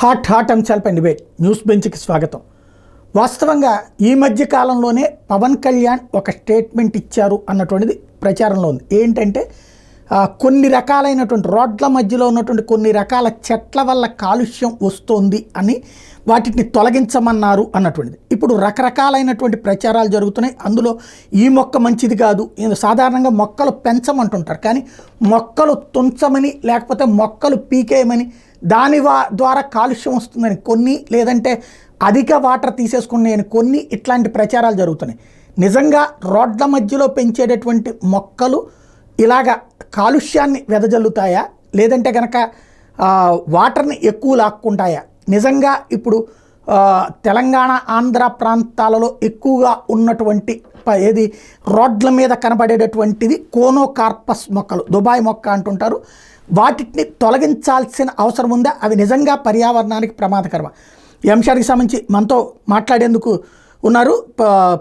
Hot అంశాలపై debate news బెంచ్కి స్వాగతం. వాస్తవంగా ఈ మధ్య కాలంలోనే పవన్ కళ్యాణ్ ఒక స్టేట్మెంట్ ఇచ్చారు అన్నటువంటిది ప్రచారంలో ఉంది. ఏంటంటే కొన్ని రకాలైనటువంటి రోడ్ల మధ్యలో ఉన్నటువంటి కొన్ని రకాల చెట్ల వల్ల కాలుష్యం వస్తుంది అని వాటిని తొలగించమన్నారు అన్నటువంటిది. ఇప్పుడు రకరకాలైనటువంటి ప్రచారాలు జరుగుతున్నాయి. అందులో ఈ మొక్క మంచిది కాదు, సాధారణంగా మొక్కలు పెంచమంటుంటారు, కానీ మొక్కలు తుంచమని లేకపోతే మొక్కలు పీకేయమని దాని ద్వారా కాలుష్యం వస్తుందని కొన్ని, లేదంటే అధిక వాటర్ తీసేసుకున్నాయని కొన్ని, ఇట్లాంటి ప్రచారాలు జరుగుతున్నాయి. నిజంగా రోడ్ల మధ్యలో పెంచేటటువంటి మొక్కలు ఇలాగ కాలుష్యాన్ని వెదజల్లుతాయా, లేదంటే కనుక వాటర్ని ఎక్కువ లాక్కుంటాయా? నిజంగా ఇప్పుడు తెలంగాణ ఆంధ్ర ప్రాంతాలలో ఎక్కువగా ఉన్నటువంటి ఏది రోడ్ల మీద కనబడేటటువంటిది కోనోకార్పస్ మొక్కలు, దుబాయ్ మొక్క అంటుంటారు. వాటిని తొలగించాల్సిన అవసరం ఉందా? అవి నిజంగా పర్యావరణానికి ప్రమాదకరమా? ఈ అంశానికి సంబంధించి మనతో మాట్లాడేందుకు ఉన్నారు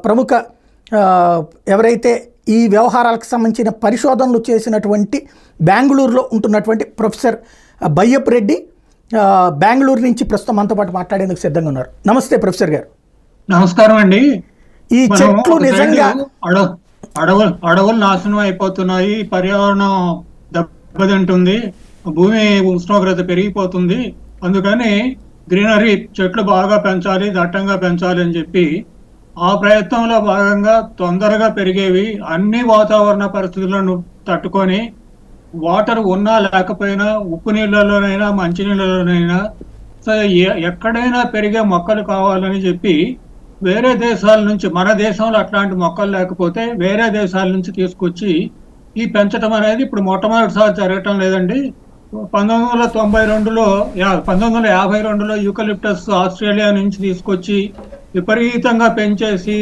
ప్రముఖ ఎవరైతే ఈ వ్యవహారాలకు సంబంధించిన పరిశోధనలు చేసినటువంటి బెంగళూరులో ఉంటున్నటువంటి ప్రొఫెసర్ బయ్యప్ రెడ్డి, బెంగళూరు నుంచి ప్రస్తుతం మనతో పాటు మాట్లాడేందుకు సిద్ధంగా ఉన్నారు. నమస్తే ప్రొఫెసర్ గారు. నమస్కారం అండి. ఈ చెట్లు నిజంగా అడవులు నాశనం అయిపోతున్నాయి, పర్యావరణం దెబ్బతింటుంది, భూమి ఉష్ణోగ్రత పెరిగిపోతుంది, అందుకని గ్రీనరీ చెట్లు బాగా పెంచాలి, దట్టంగా పెంచాలి అని చెప్పి ఆ ప్రయత్నంలో భాగంగా తొందరగా పెరిగేవి అన్ని వాతావరణ పరిస్థితులను తట్టుకొని వాటర్ ఉన్నా లేకపోయినా ఉప్పు నీళ్ళలోనైనా మంచి నీళ్ళలోనైనా ఎక్కడైనా పెరిగే మొక్కలు కావాలని చెప్పి వేరే దేశాల నుంచి, మన దేశంలో అట్లాంటి మొక్కలు లేకపోతే వేరే దేశాల నుంచి తీసుకొచ్చి ఈ పెంచడం అనేది ఇప్పుడు మొట్టమొదటిసారి జరగటం లేదండి. 1952లో యూకలిప్టస్ ఆస్ట్రేలియా నుంచి తీసుకొచ్చి విపరీతంగా పెంచేసి,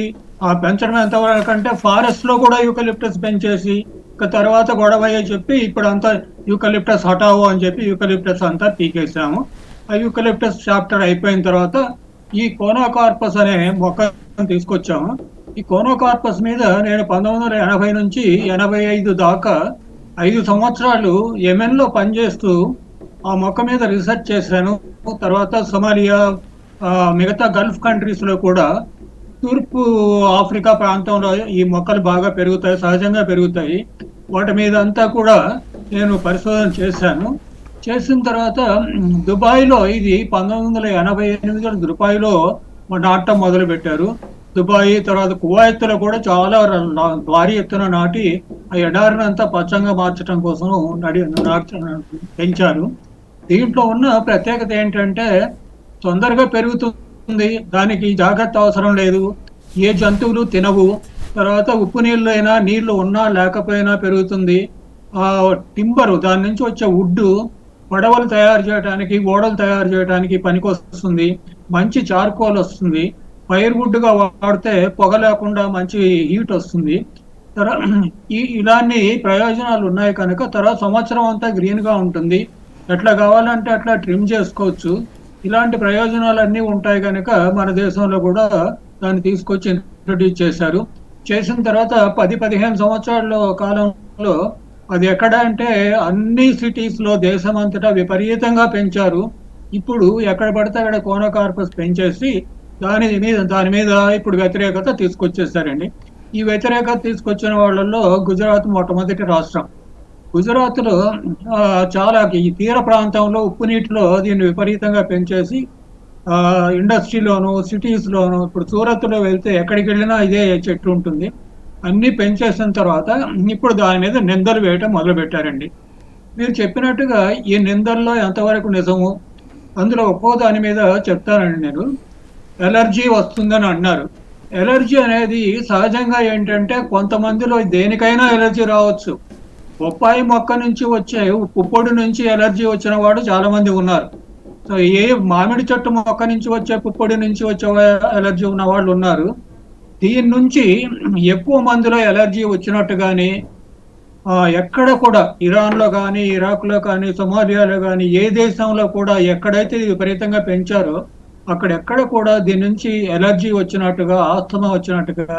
ఆ పెంచడం ఎంతవరకు అంటే ఫారెస్ట్ లో కూడా యూకలిప్టస్ పెంచేసి తర్వాత గొడవ చెప్పి ఇప్పుడు అంతా యూకలిప్టస్ హటావో అని చెప్పి యూకలిప్టస్ అంతా పీకేసాము. ఆ యూకలిప్టస్ చాప్టర్ అయిపోయిన తర్వాత ఈ కోనోకార్పస్ అనే మొక్కను తీసుకొచ్చాము. ఈ కోనోకార్పస్ మీద నేను 1980 నుంచి 85 దాకా 5 సంవత్సరాలు యెమెన్లో పనిచేస్తూ ఆ మొక్క మీద రీసెర్చ్ చేశాను. తర్వాత సోమాలియా, మిగతా గల్ఫ్ కంట్రీస్లో కూడా, తూర్పు ఆఫ్రికా ప్రాంతంలో ఈ మొక్కలు బాగా పెరుగుతాయి, సహజంగా పెరుగుతాయి. వాటి మీద అంతా కూడా నేను పరిశోధన చేశాను. చేసిన తర్వాత దుబాయ్లో, ఇది 1988లో దుబాయ్లో నాటడం మొదలు పెట్టారు. దుబాయ్ తర్వాత కువైత్లో కూడా చాలా భారీ ఎత్తున నాటి ఆ ఎడారిని అంతా పచ్చంగా మార్చడం కోసం పెంచారు. దీంట్లో ఉన్న ప్రత్యేకత ఏంటంటే తొందరగా పెరుగుతుంది, దానికి జాగ్రత్త అవసరం లేదు, ఏ జంతువులు తినవు, తర్వాత ఉప్పు నీళ్ళు అయినా నీళ్లు ఉన్నా లేకపోయినా పెరుగుతుంది. ఆ టింబరు, దాని నుంచి వచ్చే వుడ్డు పడవలు తయారు చేయడానికి, ఓడలు తయారు చేయడానికి పనికొస్తుంది. మంచి చార్కోల్ వస్తుంది, ఫైర్ వుడ్ గా వాడితే పొగ లేకుండా మంచి హీట్ వస్తుంది. ఇలాంటి ప్రయోజనాలు ఉన్నాయి కనుక తర్వాత సంవత్సరం అంతా గ్రీన్ గా ఉంటుంది, ఎట్లా కావాలంటే అట్లా ట్రిమ్ చేసుకోవచ్చు. ఇలాంటి ప్రయోజనాలన్నీ ఉంటాయి కనుక మన దేశంలో కూడా దాన్ని తీసుకొచ్చి ఇంట్రొడ్యూస్ చేశారు. చేసిన తర్వాత 10-15 సంవత్సరాల కాలంలో అది ఎక్కడ అంటే అన్ని సిటీస్ లో దేశం అంతటా విపరీతంగా పెంచారు. ఇప్పుడు ఎక్కడ పడితే అక్కడ కోనోకార్పస్ పెంచేసి దాని మీద ఇప్పుడు వ్యతిరేకత తీసుకొచ్చేసారండి. ఈ వ్యతిరేకత తీసుకొచ్చిన వాళ్ళల్లో గుజరాత్ మొట్టమొదటి రాష్ట్రం. గుజరాత్లో చాలా ఈ తీర ప్రాంతంలో ఉప్పు నీటిలో దీన్ని విపరీతంగా పెంచేసి ఇండస్ట్రీలోను, సిటీస్లోను, ఇప్పుడు సూరత్లో వెళ్తే ఎక్కడికి వెళ్ళినా ఇదే చెట్టు ఉంటుంది, అన్నీ పెంచేసిన తర్వాత ఇప్పుడు దాని మీద నిందలు వేయటం మొదలుపెట్టారండి. మీరు చెప్పినట్టుగా ఈ నిందల్లో ఎంతవరకు నిజము, అందులో ఒక్కో దాని మీద చెప్తానండి నేను. ఎలర్జీ వస్తుందని అన్నారు. ఎలర్జీ అనేది సహజంగా ఏంటంటే కొంతమందిలో దేనికైనా ఎలర్జీ రావచ్చు. బొప్పాయి మొక్క నుంచి వచ్చే పుప్పొడి నుంచి ఎలర్జీ వచ్చిన వాడు చాలా మంది ఉన్నారు. సో మామిడి చెట్టు మొక్క నుంచి వచ్చే పుప్పొడి నుంచి వచ్చే ఎలర్జీ ఉన్న వాళ్ళు ఉన్నారు. దీని నుంచి ఎక్కువ మందిలో ఎలర్జీ వచ్చినట్టు కానీ ఎక్కడ కూడా ఇరాన్లో కానీ, ఇరాక్లో కానీ, సోమాలియాలో కానీ, ఏ దేశంలో కూడా ఎక్కడైతే విపరీతంగా పెంచారో అక్కడెక్కడ కూడా దీని నుంచి ఎలర్జీ వచ్చినట్టుగా, ఆస్తమా వచ్చినట్టుగా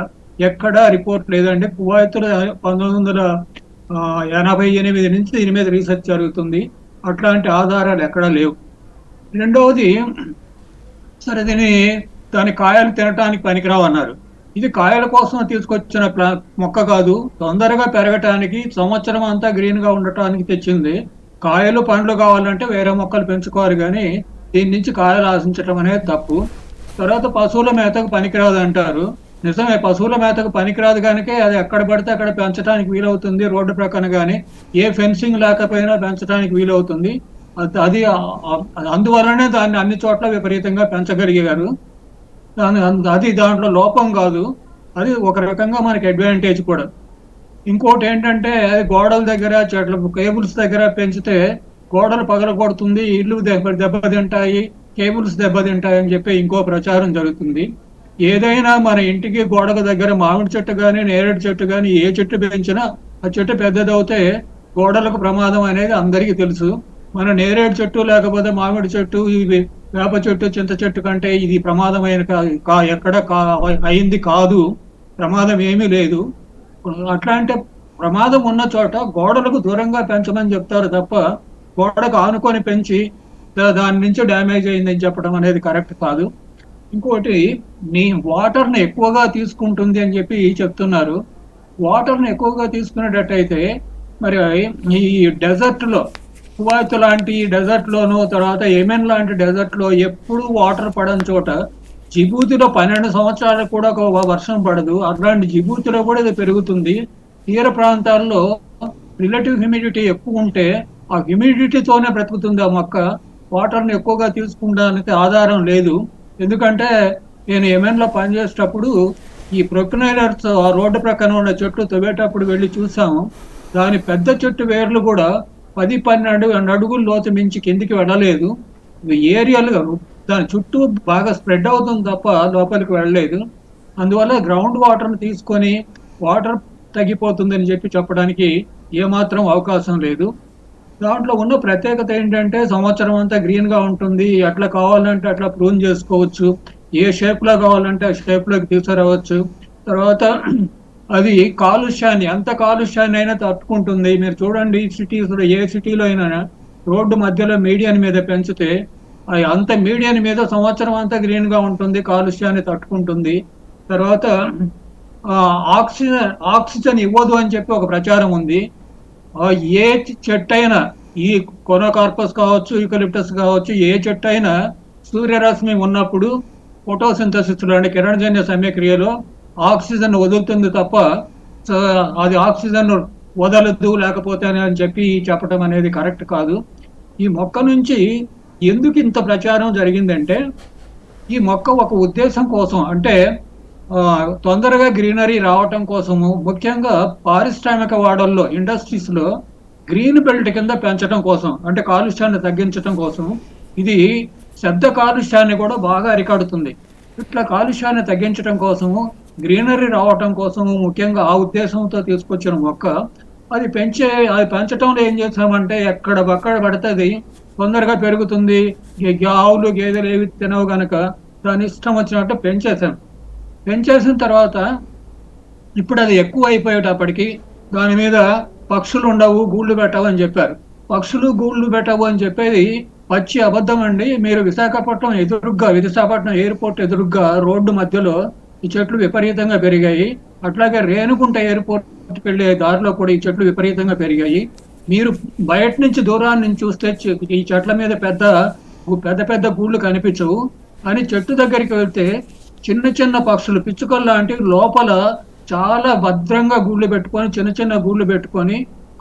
ఎక్కడా రిపోర్ట్ లేదండి. కువైత్లో 1988 నుంచి దీని మీద రీసెర్చ్ జరుగుతుంది, అట్లాంటి ఆధారాలు ఎక్కడా లేవు. రెండవది, సరే దాని కాయలు తినటానికి పనికిరావు అన్నారు. ఇది కాయల కోసం తీసుకొచ్చిన మొక్క కాదు, తొందరగా పెరగటానికి, సంవత్సరం అంతా గ్రీన్ గా ఉండటానికి తెచ్చింది. కాయలు పండ్లు కావాలంటే వేరే మొక్కలు పెంచుకోవాలి, కానీ దీని నుంచి కాయలు ఆశించటం అనేది తప్పు. తర్వాత పశువుల మేతకు పనికిరాదు అంటారు. నిజమే, పశువుల మేతకు పనికిరాదు కనుక అది ఎక్కడ పడితే అక్కడ పెంచడానికి వీలవుతుంది. రోడ్డు ప్రక్కన కానీ ఏ ఫెన్సింగ్ లేకపోయినా పెంచడానికి వీలవుతుంది. అది అందువలనే దాన్ని అన్ని చోట్ల విపరీతంగా పెంచగలిగారు. అది దాంట్లో లోపం కాదు, అది ఒక రకంగా మనకి అడ్వాంటేజ్ కూడా. ఇంకోటి ఏంటంటే, అది గోడల దగ్గర, చెట్ల కేబుల్స్ దగ్గర పెంచితే గోడలు పగలగొడుతుంది, ఇల్లు దెబ్బతింటాయి, కేబుల్స్ దెబ్బతింటాయి అని చెప్పి ఇంకో ప్రచారం జరుగుతుంది. ఏదైనా మన ఇంటికి గోడకు దగ్గర మామిడి చెట్టు కానీ, నేరేడు చెట్టు కానీ, ఏ చెట్టు పెంచినా ఆ చెట్టు పెద్దదవుతే గోడలకు ప్రమాదం అనేది అందరికీ తెలుసు. మన నేరేడు చెట్టు లేకపోతే మామిడి చెట్టు, ఇవి వేప చెట్టు, చింత చెట్టు కంటే ఇది ప్రమాదమైన ఎక్కడ అయింది కాదు, ప్రమాదం ఏమీ లేదు. అట్లాంటి ప్రమాదం ఉన్న చోట గోడలకు దూరంగా పెంచమని చెప్తారు తప్ప, గోడకు ఆనుకొని పెంచి దాని నుంచి డ్యామేజ్ అయిందని చెప్పడం అనేది కరెక్ట్ కాదు. ఇంకోటి, వాటర్ని ఎక్కువగా తీసుకుంటుంది అని చెప్పి చెప్తున్నారు. వాటర్ని ఎక్కువగా తీసుకునేటట్టయితే మరి ఈ డెజర్ట్ లో, కువైత్ లాంటి డెజర్ట్ లోను, తర్వాత యెమెన్ లాంటి డెజర్ట్ లో ఎప్పుడు వాటర్ పడని చోట, జిబూతిలో 12 సంవత్సరాలకు కూడా ఒక వర్షం పడదు, అట్లాంటి జిబూతిలో కూడా ఇది పెరుగుతుంది. తీర ప్రాంతాల్లో రిలేటివ్ హ్యూమిడిటీ ఎక్కువ ఉంటే ఆ హ్యూమిడిటీతోనే బ్రతుకుతుంది ఆ మొక్క. వాటర్ని ఎక్కువగా తీసుకుంటానికి ఆధారం లేదు. ఎందుకంటే నేను యెమెన్లో పనిచేసేటప్పుడు ఈ ప్రొక్నైలర్స్ ఆ రోడ్డు ప్రక్కన ఉన్న చెట్లు తవ్వేటప్పుడు వెళ్ళి చూసాము. దాని పెద్ద చెట్టు వేర్లు కూడా 10-12 అడుగుల లోతు మించి కిందికి వెళ్ళలేదు. ఏరియల్ దాని చుట్టూ బాగా స్ప్రెడ్ అవుతుంది తప్ప లోపలికి వెళ్ళలేదు. అందువల్ల గ్రౌండ్ వాటర్ని తీసుకొని వాటర్ తగ్గిపోతుందని చెప్పడానికి ఏమాత్రం అవకాశం లేదు. దాంట్లో ఉన్న ప్రత్యేకత ఏంటంటే, సంవత్సరం అంతా గ్రీన్ గా ఉంటుంది, ఎట్లా కావాలంటే అట్లా ప్రూన్ చేసుకోవచ్చు, ఏ షేప్ లో కావాలంటే ఆ షేప్ లోకి తీసుకురావచ్చు. తర్వాత అది కాలుష్యాన్ని, ఎంత కాలుష్యాన్ని అయినా తట్టుకుంటుంది. మీరు చూడండి, సిటీస్ లో ఏ సిటీలో అయినా రోడ్డు మధ్యలో మీడియన్ మీద పెంచితే అంత మీడియన్ మీద సంవత్సరం అంతా గ్రీన్ గా ఉంటుంది, కాలుష్యాన్ని తట్టుకుంటుంది. తర్వాత ఆక్సిజన్ ఇవ్వదు అని చెప్పి ఒక ప్రచారం ఉంది. ఏ చెట్టు అయినా, ఈ కొనోకార్పస్ కావచ్చు, యూకలిప్టస్ కావచ్చు, ఏ చెట్టు అయినా సూర్యరశ్మి ఉన్నప్పుడు ఫోటోసింథసిస్ లాంటి కిరణజన్య సమయక్రియలో ఆక్సిజన్ వదులుతుంది తప్ప అది ఆక్సిజన్ వదలద్దు లేకపోతే అని చెప్పి చెప్పడం అనేది కరెక్ట్ కాదు. ఈ మొక్క నుంచి ఎందుకు ఇంత ప్రచారం జరిగిందంటే, ఈ మొక్క ఒక ఉద్దేశం కోసం, అంటే తొందరగా గ్రీనరీ రావటం కోసము, ముఖ్యంగా పారిశ్రామిక వాడల్లో, ఇండస్ట్రీస్ లో గ్రీన్ బెల్ట్ కింద పెంచడం కోసం, అంటే కాలుష్యాన్ని తగ్గించడం కోసం. ఇది శబ్ద కాలుష్యాన్ని కూడా బాగా అరికడుతుంది. ఇట్లా కాలుష్యాన్ని తగ్గించడం కోసము, గ్రీనరీ రావటం కోసము, ముఖ్యంగా ఆ ఉద్దేశంతో తీసుకొచ్చిన మొక్క. అది పెంచడంలో ఏం చేసామంటే, ఎక్కడ పడుతుంది తొందరగా పెరుగుతుంది, ఆవులు గేదెలు ఏవి తినవు గనక దాని ఇష్టం వచ్చినట్టు పెంచేసిన తర్వాత ఇప్పుడు అది ఎక్కువ అయిపోయేటప్పటికి దాని మీద పక్షులు ఉండవు, గూళ్ళు పెట్టవు అని చెప్పారు. పక్షులు గూళ్ళు పెట్టవు అని చెప్పేది పచ్చి అబద్ధం అండి. మీరు విశాఖపట్నం ఎయిర్పోర్ట్ ఎదురుగ్గా రోడ్డు మధ్యలో ఈ చెట్లు విపరీతంగా పెరిగాయి. అట్లాగే రేణుగుంట ఎయిర్పోర్ట్కి వెళ్ళే దారిలో కూడా ఈ చెట్లు విపరీతంగా పెరిగాయి. మీరు బయట నుంచి దూరాన్ని నుంచి చూస్తే ఈ చెట్ల మీద పెద్ద పెద్ద గూళ్ళు కనిపించవు. అని చెట్టు దగ్గరికి వెళ్తే చిన్న చిన్న పక్షులు, పిచ్చుకలు లాంటివి లోపల చాలా భద్రంగా గూళ్ళు పెట్టుకొని, చిన్న చిన్న గూళ్ళు పెట్టుకొని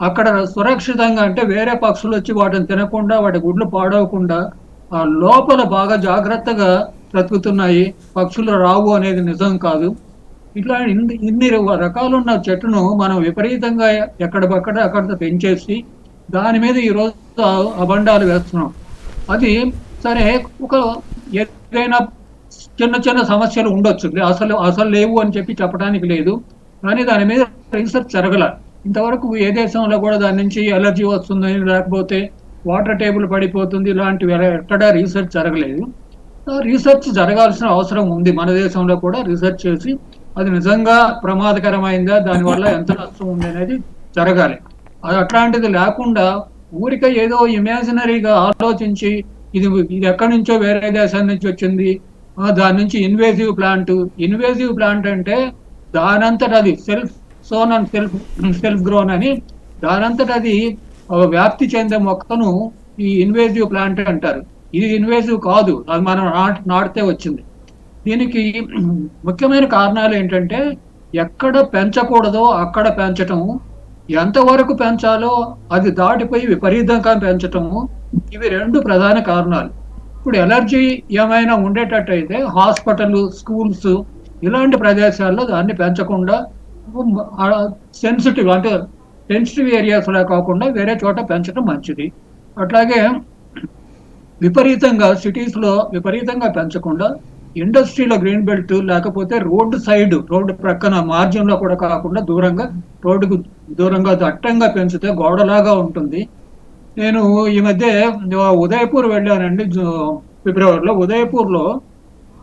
అక్కడ సురక్షితంగా, అంటే వేరే పక్షులు వచ్చి వాటిని తినకుండా, వాటి గుడ్లు పాడవకుండా ఆ లోపల బాగా జాగ్రత్తగా బ్రతుకుతున్నాయి. పక్షులు రావు అనేది నిజం కాదు. ఇట్లా ఇన్ని రకాలున్న చెట్టును మనం విపరీతంగా అక్కడ పెంచేసి దాని మీద ఈరోజు అబండాలు వేస్తున్నాం. అది సరే, ఒక ఏదైనా చిన్న చిన్న సమస్యలు ఉండొచ్చు, అసలు లేవు అని చెప్పడానికి లేదు. కానీ దాని మీద రీసెర్చ్ జరగల. ఇంతవరకు ఏ దేశంలో కూడా దాని నుంచి ఎలర్జీ వస్తుందని, లేకపోతే వాటర్ టేబుల్ పడిపోతుంది, ఇలాంటివి ఎక్కడా రీసెర్చ్ జరగలేదు. రీసెర్చ్ జరగాల్సిన అవసరం ఉంది. మన దేశంలో కూడా రీసెర్చ్ చేసి అది నిజంగా ప్రమాదకరమైందా, దానివల్ల ఎంత నష్టం ఉంది అనేది జరగాలి. అది అట్లాంటిది లేకుండా ఊరికే ఏదో ఇమాజినరీగా ఆలోచించి ఇది ఇది ఎక్కడి నుంచో వేరే దేశం నుంచి వచ్చింది, దాని నుంచి ఇన్వేజివ్ ప్లాంట్ అంటే దానంతట అది self sown and self grown అని దానంతట అది వ్యాప్తి చెందే మొక్కను ఈ ఇన్వేజివ్ ప్లాంట్ అంటారు. ఇది ఇన్వేజివ్ కాదు, అది మనం నాటితే వచ్చింది. దీనికి ముఖ్యమైన కారణాలు ఏంటంటే ఎక్కడ పెంచకూడదో అక్కడ పెంచటం, ఎంతవరకు పెంచాలో అది దాటిపోయి విపరీతంగా పెంచటము, ఇవి రెండు ప్రధాన కారణాలు. ఇప్పుడు ఎలర్జీ ఏమైనా ఉండేటట్టయితే హాస్పిటల్, స్కూల్స్ ఇలాంటి ప్రదేశాల్లో దాన్ని పెంచకుండా సెన్సిటివ్ ఏరియాస్లో కాకుండా వేరే చోట పెంచడం మంచిది. అట్లాగే సిటీస్లో విపరీతంగా పెంచకుండా ఇండస్ట్రీలో గ్రీన్ బెల్ట్ లేకపోతే రోడ్డు ప్రక్కన మార్జిన్లో కూడా కాకుండా రోడ్డుకు దూరంగా దట్టంగా పెంచితే గోడలాగా ఉంటుంది. నేను ఈ మధ్య ఉదయపూర్ వెళ్ళానండి, ఫిబ్రవరిలో. ఉదయపూర్లో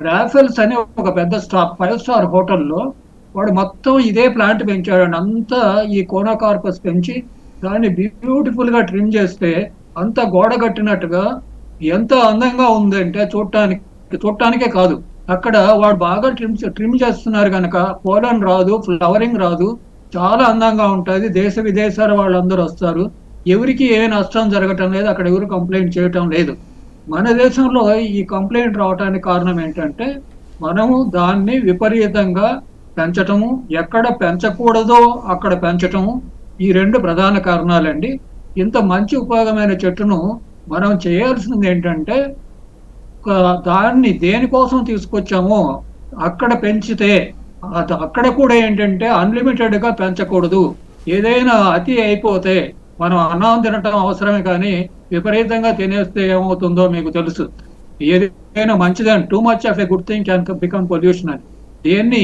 రాఫెల్స్ అని ఒక పెద్ద 5 స్టార్ హోటల్లో వాడు మొత్తం ఇదే ప్లాంట్ పెంచాడండి. అంతా ఈ కోనోకార్పస్ పెంచి దాన్ని బ్యూటిఫుల్ గా ట్రిమ్ చేస్తే అంత గోడ కట్టినట్టుగా ఎంత అందంగా ఉందంటే చూడటానికే కాదు, అక్కడ వాడు బాగా ట్రిమ్ చేస్తున్నారు కనుక పోలన్ రాదు, ఫ్లవరింగ్ రాదు, చాలా అందంగా ఉంటుంది. దేశ విదేశాల వాళ్ళందరూ వస్తారు, ఎవరికి ఏ నష్టం జరగటం లేదు, అక్కడ ఎవరు కంప్లైంట్ చేయటం లేదు. మన దేశంలో ఈ కంప్లైంట్ రావడానికి కారణం ఏంటంటే మనము దాన్ని విపరీతంగా పెంచటము, ఎక్కడ పెంచకూడదో అక్కడ పెంచటము, ఈ రెండు ప్రధాన కారణాలండి. ఇంత మంచి ఉపయోగమైన చెట్టును మనం చేయాల్సింది ఏంటంటే దాన్ని దేనికోసం తీసుకొచ్చామో అక్కడ పెంచితే, అక్కడ కూడా ఏంటంటే అన్లిమిటెడ్ గా పెంచకూడదు. ఏదైనా అతి అయిపోతే మనం అన్నం తినటం అవసరమే, కానీ విపరీతంగా తినేస్తే ఏమవుతుందో మీకు తెలుసు. ఏదైనా మంచిదని too much of a good thing can become pollution అని. దేన్ని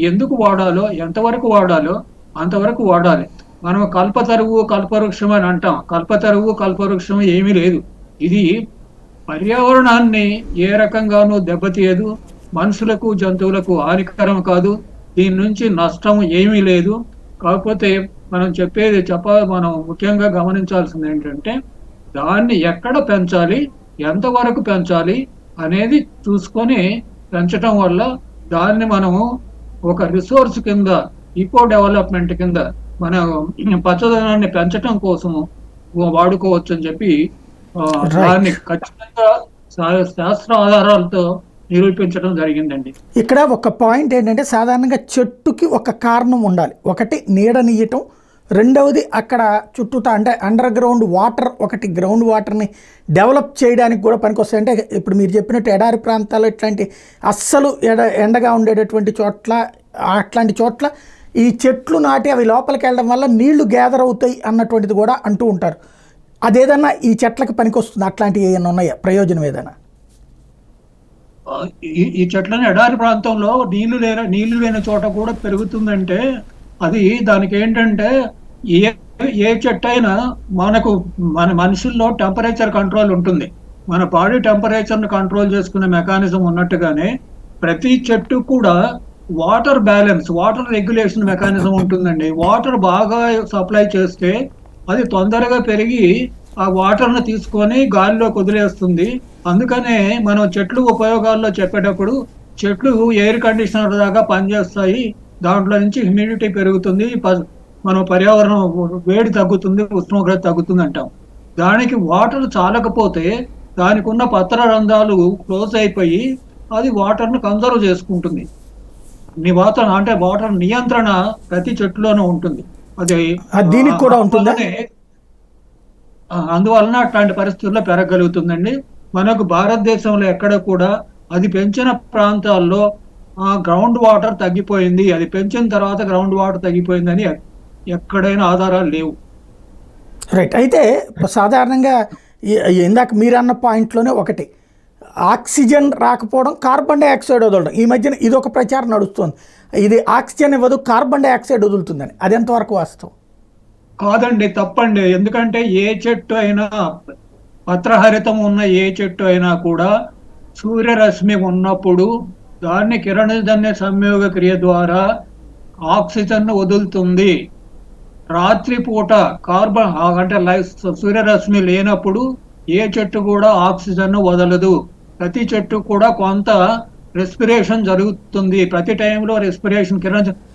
ఎందుకు వాడాలో, ఎంతవరకు వాడాలో అంతవరకు వాడాలి. మనం కల్పతరువు కల్పవృక్షం అని అంటాం. కల్పతరువు కల్పవృక్షం ఏమీ లేదు. ఇది పర్యావరణాన్ని ఏ రకంగానూ దెబ్బతీయదు, మనుషులకు జంతువులకు హానికరం కాదు, దీని నుంచి నష్టం ఏమీ లేదు. కాకపోతే మనం ముఖ్యంగా గమనించాల్సింది ఏంటంటే దాన్ని ఎక్కడ పెంచాలి, ఎంతవరకు పెంచాలి అనేది చూసుకొని పెంచటం వల్ల దాన్ని మనము ఒక రిసోర్స్ కింద, ఈకో డెవలప్మెంట్ కింద మన పచ్చదనాన్ని పెంచటం కోసము వాడుకోవచ్చు అని చెప్పి దాన్ని ఖచ్చితంగా శాస్త్ర ఆధారాలతో నిరూపించడం జరిగిందండి. ఇక్కడ ఒక పాయింట్ ఏంటంటే సాధారణంగా చెట్టుకి ఒక కారణం ఉండాలి. ఒకటి నీడనియటం, రెండవది అక్కడ చుట్టూతా అంటే అండర్ గ్రౌండ్ వాటర్, ఒకటి గ్రౌండ్ వాటర్ని డెవలప్ చేయడానికి కూడా పనికొస్తాయి. అంటే ఇప్పుడు మీరు చెప్పినట్టు ఎడారి ప్రాంతాల్లో ఇట్లాంటి అస్సలు ఎండగా ఉండేటటువంటి చోట్ల, అట్లాంటి చోట్ల ఈ చెట్లు నాటి అవి లోపలికి వెళ్ళడం వల్ల నీళ్లు గ్యాదర్ అవుతాయి అన్నటువంటిది కూడా అంటూ ఉంటారు. అదేదన్నా ఈ చెట్లకు పనికొస్తుంది, అట్లాంటివి ఏమైనా ఉన్నాయా, ప్రయోజనం ఏదైనా? ఈ చెట్లని ఎడారి ప్రాంతంలో నీళ్లు లేని చోట కూడా పెరుగుతుందంటే అది దానికి ఏంటంటే ఏ చెట్టు అయినా మన మనుషుల్లో టెంపరేచర్ కంట్రోల్ ఉంటుంది. మన బాడీ టెంపరేచర్ను కంట్రోల్ చేసుకునే మెకానిజం ఉన్నట్టుగానే ప్రతి చెట్టు కూడా water balance, water regulation mechanism ఉంటుందండి. వాటర్ బాగా సప్లై చేస్తే అది తొందరగా పెరిగి ఆ వాటర్ను తీసుకొని గాలిలోకి వదిలేస్తుంది. అందుకనే మనం చెట్లు ఉపయోగాల్లో చెప్పేటప్పుడు చెట్లు ఎయిర్ కండిషనర్ దాకా పనిచేస్తాయి, దాంట్లో నుంచి హ్యూమిడిటీ పెరుగుతుంది, మన పర్యావరణం వేడి తగ్గుతుంది, ఉష్ణోగ్రత తగ్గుతుంది అంటాం. దానికి వాటర్ చాలకపోతే దానికి ఉన్న పత్ర రంధ్రాలు క్లోజ్ అయిపోయి అది వాటర్ను కన్జర్వ్ చేసుకుంటుంది. వాటర్ నియంత్రణ ప్రతి చెట్టులోనూ ఉంటుంది. అది దీనికి కూడా ఉంటుందా? అందువలన అట్లాంటి పరిస్థితుల్లో పెరగలుగుతుందండి. మనకు భారతదేశంలో ఎక్కడ కూడా అది పెంచిన ప్రాంతాల్లో గ్రౌండ్ వాటర్ తగ్గిపోయింది, అది పెంచిన తర్వాత గ్రౌండ్ వాటర్ తగ్గిపోయిందని ఎక్కడైనా ఆధారాలు లేవు. రైట్. అయితే సాధారణంగా ఇందాక మీరన్న పాయింట్లోనే ఒకటి, ఆక్సిజన్ రాకపోవడం, కార్బన్ డైఆక్సైడ్ వదలడం. ఈ మధ్యన ఇదొక ప్రచారం నడుస్తుంది, ఇది ఆక్సిజన్ ఇవ్వదు, కార్బన్ డైఆక్సైడ్ వదులుతుందని. అది ఎంతవరకు వాస్తవం? కాదండి, తప్పండి. ఎందుకంటే ఏ చెట్టు అయినా, పత్రహరితం ఉన్న ఏ చెట్టు అయినా కూడా సూర్యరశ్మి ఉన్నప్పుడు దాన్ని కిరణజన్య సంయోగ క్రియ ద్వారా ఆక్సిజన్ వదులుతుంది. రాత్రిపూట అంటే సూర్యరశ్మి లేనప్పుడు ఏ చెట్టు కూడా ఆక్సిజన్ వదలదు. ప్రతి చెట్టు కూడా కొంత రెస్పిరేషన్ జరుగుతుంది. ప్రతి టైంలో రెస్పిరేషన్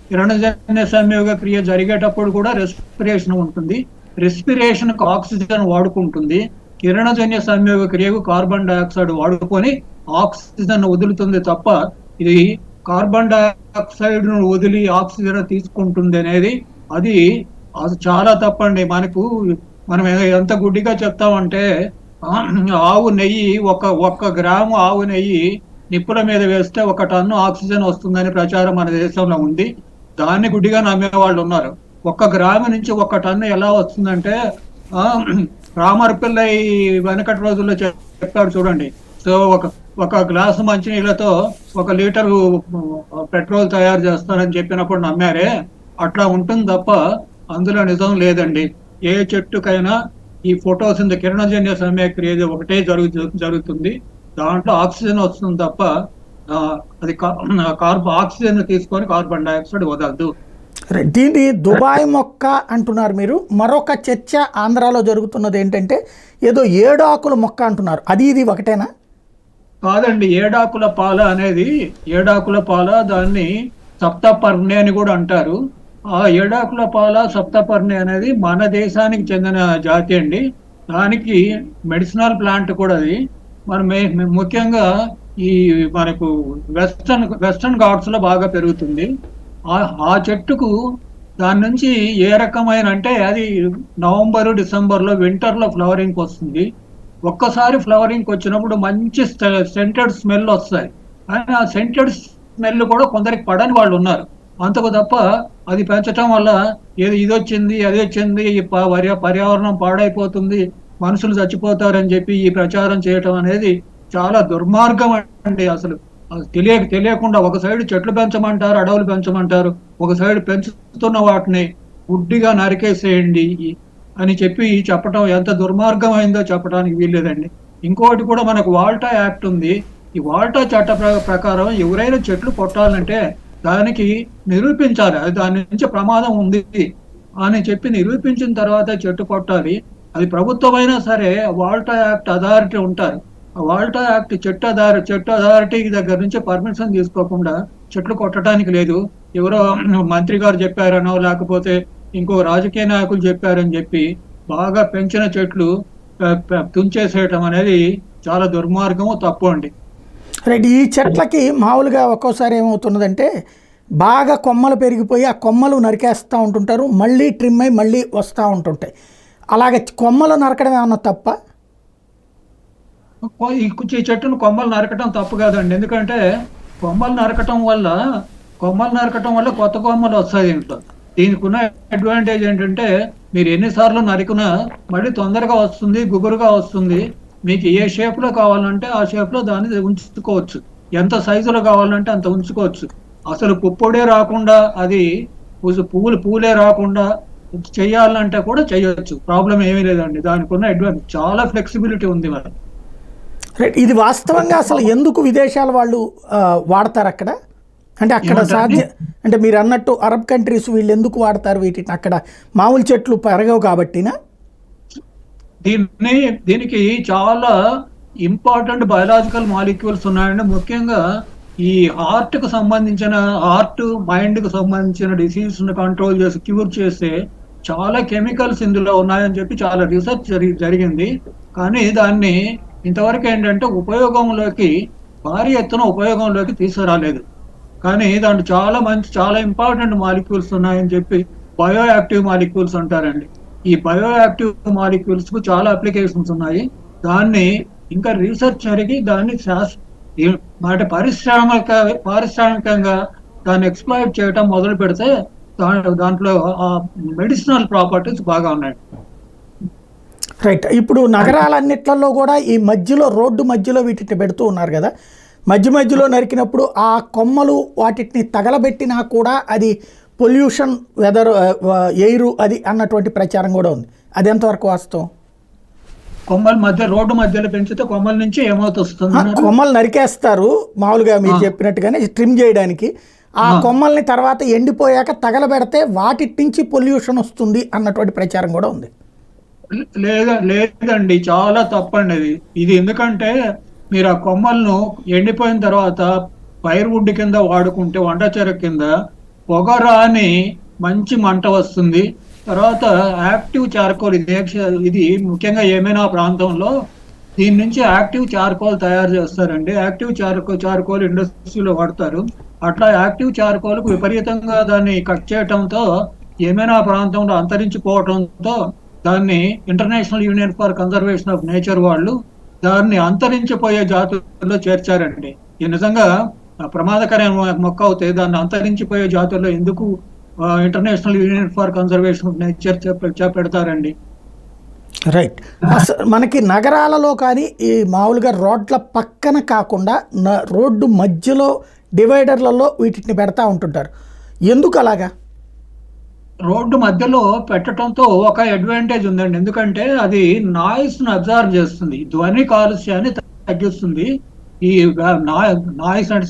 కిరణజన్య సంయోగ క్రియ జరిగేటప్పుడు కూడా రెస్పిరేషన్ ఉంటుంది. రెస్పిరేషన్ కు ఆక్సిజన్ వాడుకుంటుంది. కిరణజన్య సంయోగ క్రియకు కార్బన్ డైఆక్సైడ్ వాడుకొని ఆక్సిజన్ వదులుతుంది తప్ప ఇది కార్బన్ డైఆక్సైడ్ ను వదిలి ఆక్సిజన్ తీసుకుంటుంది అనేది అది చాలా తప్పండి. మనం ఎంత గుడ్డిగా చెప్తామంటే ఆవు నెయ్యి ఒక్క గ్రాము ఆవు నెయ్యి నిప్పుల మీద వేస్తే 1 టన్ను ఆక్సిజన్ వస్తుందని ప్రచారం మన దేశంలో ఉంది. దాన్ని గుడ్డిగా నమ్మే వాళ్ళు ఉన్నారు. 1 గ్రాము నుంచి 1 టన్ను ఎలా వస్తుందంటే రామర్పిల్లై వెనకటి రోజుల్లో చెప్పాడు చూడండి. సో ఒక గ్లాసు మంచినీళ్ళతో 1 లీటరు పెట్రోల్ తయారు చేస్తారని చెప్పినప్పుడు నమ్మారే. అట్లా ఉంటుంది తప్ప అందులో నిజం లేదండి. ఏ చెట్టుకైనా ఈ కిరణజన్య సమయక్రియ ఒకటే జరుగుతుంది. దాంట్లో ఆక్సిజన్ వస్తుంది తప్ప అది ఆక్సిజన్ తీసుకొని కార్బన్ డైఆక్సైడ్ వదలదు. దీన్ని దుబాయ్ మొక్క అంటున్నారు మీరు. మరొక చర్చ ఆంధ్రాలో జరుగుతున్నది ఏంటంటే ఏదో 7 ఆకుల మొక్క అంటున్నారు. అది ఇది ఒకటేనా? కాదండి. 7 ఆకుల పాల అనేది 7 ఆకుల పాల దాన్ని సప్తపర్ణి అని కూడా అంటారు. ఆ 7 ఆకుల పాల సప్తపర్ణి అనేది మన దేశానికి చెందిన జాతి అండి. దానికి మెడిసినల్ ప్లాంట్ కూడా అది. మనం ముఖ్యంగా ఈ మనకు వెస్టర్న్ ఘాట్స్ లో బాగా పెరుగుతుంది. ఆ చెట్టుకు దాని నుంచి ఏ రకమైన అంటే అది నవంబరు డిసెంబర్లో వింటర్లో ఫ్లవరింగ్ వస్తుంది. ఒక్కసారి ఫ్లవరింగ్ వచ్చినప్పుడు మంచి సెంటెడ్ స్మెల్ వస్తాయి. కానీ ఆ సెంటెడ్ స్మెల్ కూడా కొందరికి పడని వాళ్ళు ఉన్నారు. అంతకు తప్ప అది పెంచడం వల్ల ఇది వచ్చింది అది వచ్చింది పర్యావరణం పాడైపోతుంది, మనుషులు చచ్చిపోతారని చెప్పి ఈ ప్రచారం చేయటం అనేది చాలా దుర్మార్గం అండి. అసలు తెలియకుండా ఒక సైడ్ చెట్లు పెంచమంటారు, అడవులు పెంచమంటారు, ఒక సైడ్ పెంచుతున్న వాటిని గుడ్డిగా నరికేసేయండి అని చెప్పటం ఎంత దుర్మార్గం అయిందో చెప్పడానికి వీల్లేదండి. ఇంకోటి కూడా మనకు వాల్టా యాక్ట్ ఉంది. ఈ వాల్టా చట్ట ప్రకారం ఎవరైనా చెట్లు కొట్టాలంటే దానికి నిరూపించాలి, అది దాని నుంచి ప్రమాదం ఉంది అని చెప్పి నిరూపించిన తర్వాత చెట్టు కొట్టాలి. అది ప్రభుత్వమైనా సరే వాల్టా యాక్ట్ అథారిటీ ఉంటారు. వాల్టా యాక్ట్ చెట్టు అథారిటీ దగ్గర నుంచి పర్మిషన్ తీసుకోకుండా చెట్లు కొట్టడానికి లేదు. ఎవరో మంత్రి గారు చెప్పారనో లేకపోతే ఇంకో రాజకీయ నాయకులు చెప్పారని చెప్పి బాగా పెంచిన చెట్లు తుంచేసేయటం అనేది చాలా దుర్మార్గము, తప్పు అండి. రైట్. ఈ చెట్లకి మామూలుగా ఒక్కోసారి ఏమవుతున్నదంటే బాగా కొమ్మలు పెరిగిపోయి ఆ కొమ్మలు నరికేస్తూ ఉంటుంటారు, మళ్ళీ ట్రిమ్ అయ్యి మళ్ళీ వస్తూ ఉంటుంటాయి. అలాగే కొమ్మలు నరకడం ఏమన్నా తప్ప? ఈ చెట్టును కొమ్మలు నరకటం తప్పు కాదండి. ఎందుకంటే కొమ్మలు నరకటం వల్ల కొత్త కొమ్మలు వస్తాయి దీంట్లో. దీనికి ఉన్న అడ్వాంటేజ్ ఏంటంటే మీరు ఎన్నిసార్లు నరికినా మళ్ళీ తొందరగా వస్తుంది, గుబురుగా వస్తుంది. మీకు ఏ షేప్ లో కావాలంటే ఆ షేప్ లో దాన్ని ఉంచుకోవచ్చు, ఎంత సైజులో కావాలంటే అంత ఉంచుకోవచ్చు. అసలు పుప్పొడే రాకుండా అది పూలే రాకుండా చెయ్యాలంటే కూడా చెయ్యొచ్చు, ప్రాబ్లం ఏమీ లేదండి. దానికి ఉన్న అడ్వాంటేజ్ చాలా ఫ్లెక్సిబిలిటీ ఉంది మరి. రైట్. ఇది వాస్తవంగా అసలు ఎందుకు విదేశాల వాళ్ళు వాడతారు అక్కడ? అంటే అక్కడ అంటే మీరు అన్నట్టు అరబ్ కంట్రీస్ వీళ్ళు ఎందుకు వాడతారు వీటిని? అక్కడ మామూలు చెట్లు పెరగవు కాబట్టినా? దీనికి చాలా ఇంపార్టెంట్ బయలాజికల్ మాలిక్యూల్స్ ఉన్నాయండి. ముఖ్యంగా ఈ హార్ట్ మైండ్ కు సంబంధించిన డిసీజ్ కంట్రోల్ చేసి క్యూర్ చేసే చాలా కెమికల్స్ ఇందులో ఉన్నాయని చెప్పి చాలా రీసెర్చ్ జరిగింది. కానీ దాన్ని ఇంతవరకు ఏంటంటే భారీ ఎత్తున ఉపయోగంలోకి తీసుకురాలేదు. కానీ దాంట్లో చాలా ఇంపార్టెంట్ మాలిక్యూల్స్ ఉన్నాయని చెప్పి బయో యాక్టివ్ మాలిక్యూల్స్ అంటారండి. ఈ బయో యాక్టివ్ మాలిక్యూల్స్ కు చాలా అప్లికేషన్స్ ఉన్నాయి. దాన్ని ఇంకా రీసెర్చ్ జరిగి దాన్ని పారిశ్రామికంగా దాన్ని ఎక్స్ప్లాయిట్ చేయటం మొదలు పెడితే దాంట్లో మెడిసినల్ ప్రాపర్టీస్ బాగా ఉన్నాయి. రైట్. ఇప్పుడు నగరాలన్నిట్లలో కూడా ఈ రోడ్డు మధ్యలో వీటిని పెడుతూ ఉన్నారు కదా, మధ్యలో నరికినప్పుడు ఆ కొమ్మలు వాటిని తగలబెట్టినా కూడా అది పొల్యూషన్ ఎయిరు అది అన్నటువంటి ప్రచారం కూడా ఉంది. అది ఎంతవరకు వాస్తవం? రోడ్డు మధ్యలో పెంచితే కొమ్మల నుంచి ఏమవుతుంది? కొమ్మలు నరికేస్తారు మామూలుగా మీరు చెప్పినట్టుగానే ట్రిమ్ చేయడానికి. ఆ కొమ్మల్ని తర్వాత ఎండిపోయాక తగలబెడితే వాటి నుంచి పొల్యూషన్ వస్తుంది అన్నటువంటి ప్రచారం కూడా ఉంది. లేదండి, చాలా తప్పండి అది. ఇది ఎందుకంటే మీరు ఆ కొమ్మలను ఎండిపోయిన తర్వాత ఫైర్ వుడ్ కింద వాడుకుంటే, వంట చెరకు కింద పొగ రాని మంచి మంట వస్తుంది. తర్వాత యాక్టివ్ చార్కోల్, ఇది ముఖ్యంగా ఏమైనా ప్రాంతంలో దీని నుంచి యాక్టివ్ చార్కోల్ తయారు చేస్తారండి. యాక్టివ్ చార్కోల్ ఇండస్ట్రీలో వాడతారు. అట్లా యాక్టివ్ చార్కోల్కు విపరీతంగా దాన్ని కట్ చేయటంతో ఏమైనా ప్రాంతంలో అంతరించిపోవటంతో దాన్ని international Union for Conservation of nature వాళ్ళు దాన్ని అంతరించిపోయే జాతుల్లో చేర్చారండి. ఇది నిజంగా ప్రమాదకరమైన మొక్క అవుతే దాన్ని అంతరించిపోయే జాతుల్లో ఎందుకు International Union for Conservation of Nature చేపెడతారండి? రైట్. మనకి నగరాలలో కానీ ఈ మామూలుగా రోడ్ల పక్కన కాకుండా రోడ్డు మధ్యలో డివైడర్లలో వీటిని పెడతా ఉంటుంటారు. ఎందుకు అలాగా? రోడ్డు మధ్యలో పెట్టడంతో ఒక అడ్వాంటేజ్ ఉందండి. ఎందుకంటే అది నాయిస్ ను అబ్జర్వ్ చేస్తుంది, ధ్వని కాలుష్యాన్ని తగ్గిస్తుంది. ఈ నాయిస్ అంటే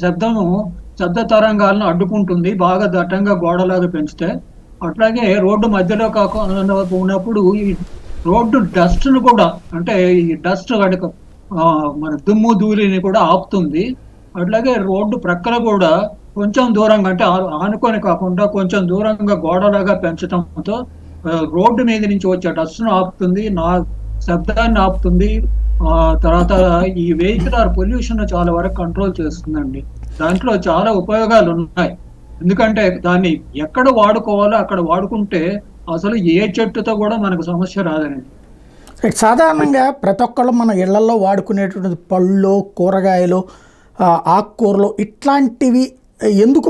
శబ్ద తరంగాలను అడ్డుకుంటుంది, బాగా దట్టంగా గోడలాగా పెంచితే. అట్లాగే రోడ్డు మధ్యలో కాకుండా ఉన్నప్పుడు ఈ రోడ్డు డస్ట్ ను కూడా, అంటే ఈ డస్ట్ మన దుమ్ము ధూళిని కూడా ఆపుతుంది. అట్లాగే రోడ్డు ప్రక్కన కూడా కొంచెం దూరంగా, అంటే ఆనుకొని కాకుండా కొంచెం దూరంగా గోడలాగా పెంచడంతో రోడ్డు మీద నుంచి వచ్చే డస్ట్ ను ఆపుతుంది, శబ్దాన్ని ఆపుతుంది. తర్వాత ఈ వెహికులర్ పొల్యూషన్ చాలా వరకు కంట్రోల్ చేస్తుందండి. దాంట్లో చాలా ఉపయోగాలు ఉన్నాయి. ఎందుకంటే దాన్ని ఎక్కడ వాడుకోవాలో అక్కడ వాడుకుంటే అసలు ఏ చెట్టుతో కూడా మనకు సమస్య రాదండి. సాధారణంగా ప్రతి ఒక్కళ్ళు మన ఇళ్లలో వాడుకునేటువంటి పళ్ళు, కూరగాయలు, ఆకుకూరలు ఇట్లాంటివి ఎందుకు